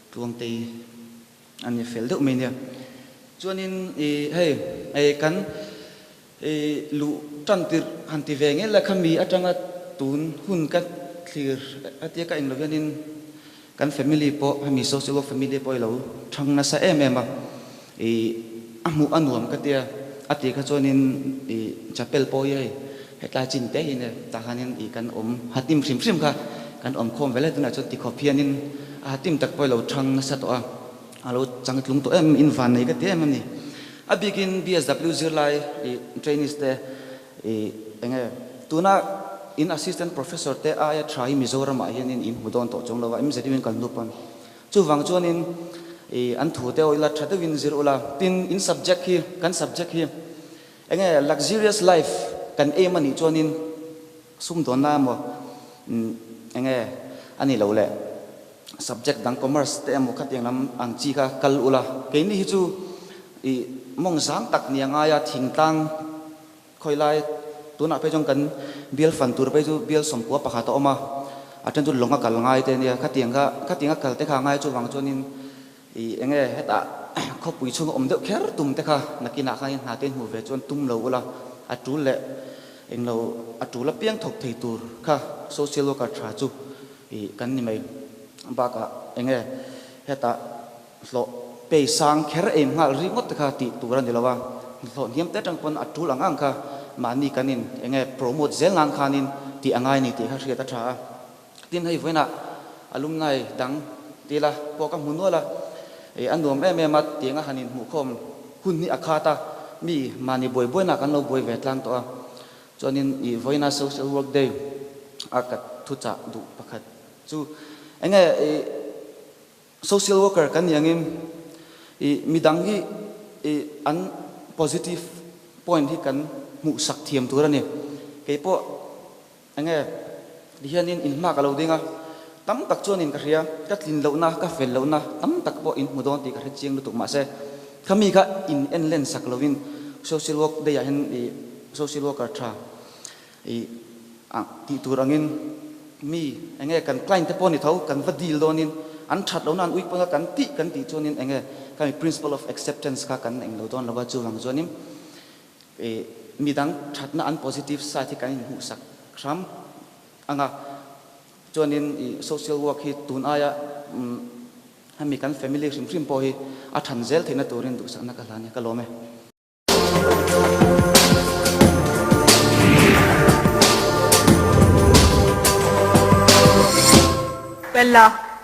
tuang te ani fel de menia chuanin hey kan lu tantir hanti venge la khami atanga tun hun ka clear atia ka inglo ganin kan family po hami social family po lo thangna sa emema amu anuam ka tia ati ka chonin chapel po ye hetla chin te ine ta hanin kan hatim sim ka kan khom vele tuna chot ti khopianin hatim tak po lo thangna sa to alo changatlung to in van nei ka te ni a begin BSW zirlai trainees te enge tuna in assistant professor te aya try Mizoram ayan in hudon to chonglawa im zedin kan lupan chu wang chonin an thu te oila thada win zir ola tin in subject hi kan subject hi enge luxurious life kan aim ani chonin sum don na mo enge ani lo le subject dang commerce te mo khating lam ang chi ka kal ula ke ni hi chu mong sang tak nianga ya thingtang khoilai tuna pe jong kan bial fan tur pe ju bial sompua pakha to oma aten ju longa kal ngai te nia khatinga kal te kha ngai chu wang chonin enge heta khopui chung om de kher tum te kha nakina kha in haten hu ve chon tum lo ula atul le englo atula piang thok thei tur kha social worker tra chu kan ni mai ba ka enge heta lo pe sang kher em ngal ri ngot kha ti turan dilawa lo niam te tang pon atul angang kha mani kanin enge promote zel nang khanin ti angai ni ti kha ria ta tha tin hei voina alumni dang tila poka munola anom ma tinga hanin mu khom hun ni akhata mi mani boy na kan lo boy vetlang to chonin I voina social work day akat thucha du pakhat chu enge social worker kan yangin midangi an positive point hi kan mu sak thiam turani ke po enge dihanin in ma ka lo dinga tam tak chonin ka ria ka tlin lo na ka fel lo na tam tak po in mudon ti ka chiang lu tu ma se khami ka in len sak lovin social work de ya hen social worker tha ti turangin mi enge kan client te poni thau kan vadil donin an that lo nan uik pa kan ti chonin enge kan principle of acceptance ka kan eng lo don lawa chu wang chonim midang thatna an positive side hi kan hu sak khram anga chonin social work hi tun aya hami kan family rim po hi a than zel theina turin du sakna ka lani ka lome Well,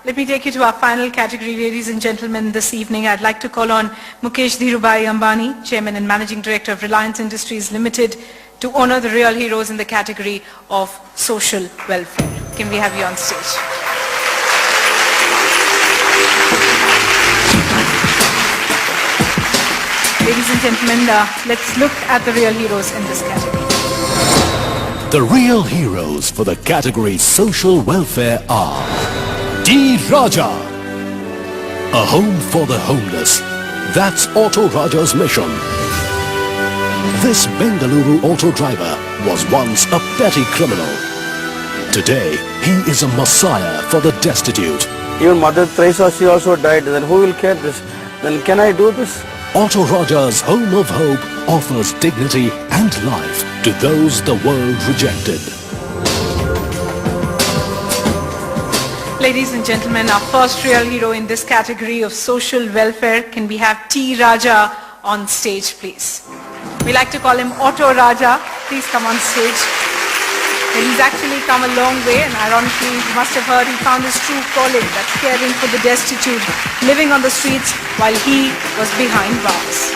let me take you to our final category, ladies and gentlemen. This evening, I'd like to call on Mukesh Dhirubhai Ambani, Chairman and Managing Director of Reliance Industries Limited, to honor the real heroes in the category of social welfare. Can we have you on stage? Ladies and gentlemen, let's look at the real heroes in this category. The real heroes for the category Social Welfare are D. Raja, a home for the homeless. That's Auto Raja's mission. This Bengaluru auto driver was once a petty criminal. Today, he is a messiah for the destitute. Even Mother Teresa, she also died. Then who will care this? Then can I do this? Auto Raja's Home of Hope offers dignity and life to those the world rejected. Ladies and gentlemen, our first real hero in this category of social welfare, can we have T. Raja on stage, please? We like to call him Auto Raja. Please come on stage. And he's actually come a long way, and ironically, you must have heard he found his true calling, that's caring for the destitute, living on the streets while he was behind bars.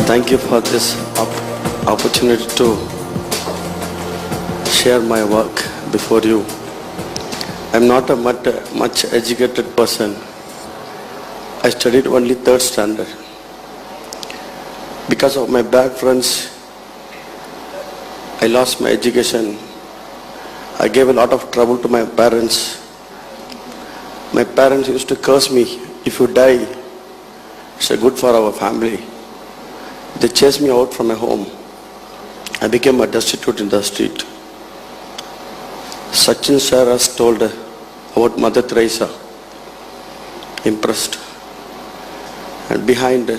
Thank you for this opportunity to share my work before you. I'm not a much educated person. I studied only 3rd standard. Because of my bad friends, I lost my education. I gave a lot of trouble to my parents. My parents used to curse me, if you die, it's good for our family. They chased me out from my home. I became a destitute in the street. Sachin sir has told about Mother Teresa. Impressed. And behind,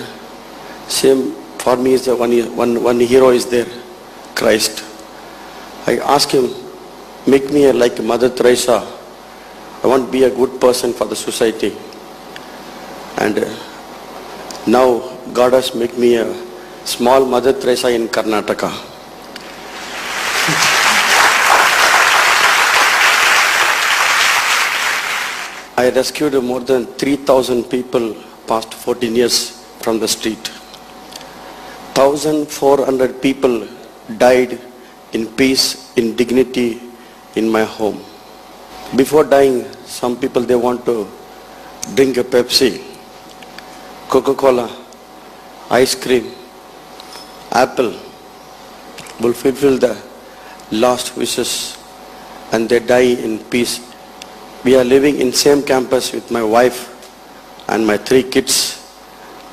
same for me is the one hero is there, Christ. I asked him, make me like Mother Teresa. I want to be a good person for the society. And now God has made me a small Mother Teresa in Karnataka. I rescued more than 3,000 people past 14 years from the street. 1,400 people died in peace, in dignity in my home. Before dying, some people they want to drink a Pepsi, Coca-Cola, ice cream, apple, will fulfill the last wishes and they die in peace. We are living in same campus with my wife and my 3 kids,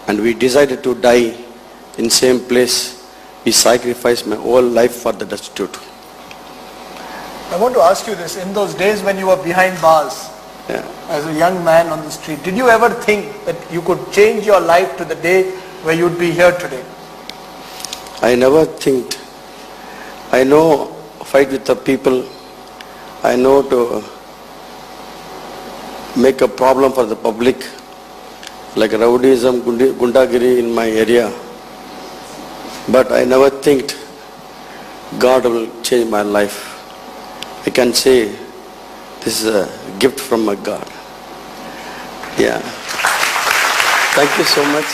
and we decided to die in same place. We sacrificed my whole life for the destitute. I want to ask you this, in those days when you were behind bars, as a young man on the street, did you ever think that you could change your life to the day where you'd be here today? I never think. I know fight with the people. I know to make a problem for the public, like rowdyism, gundagiri in my area. But I never think God will change my life. I can say this is a gift from my God. Yeah. Thank you so much.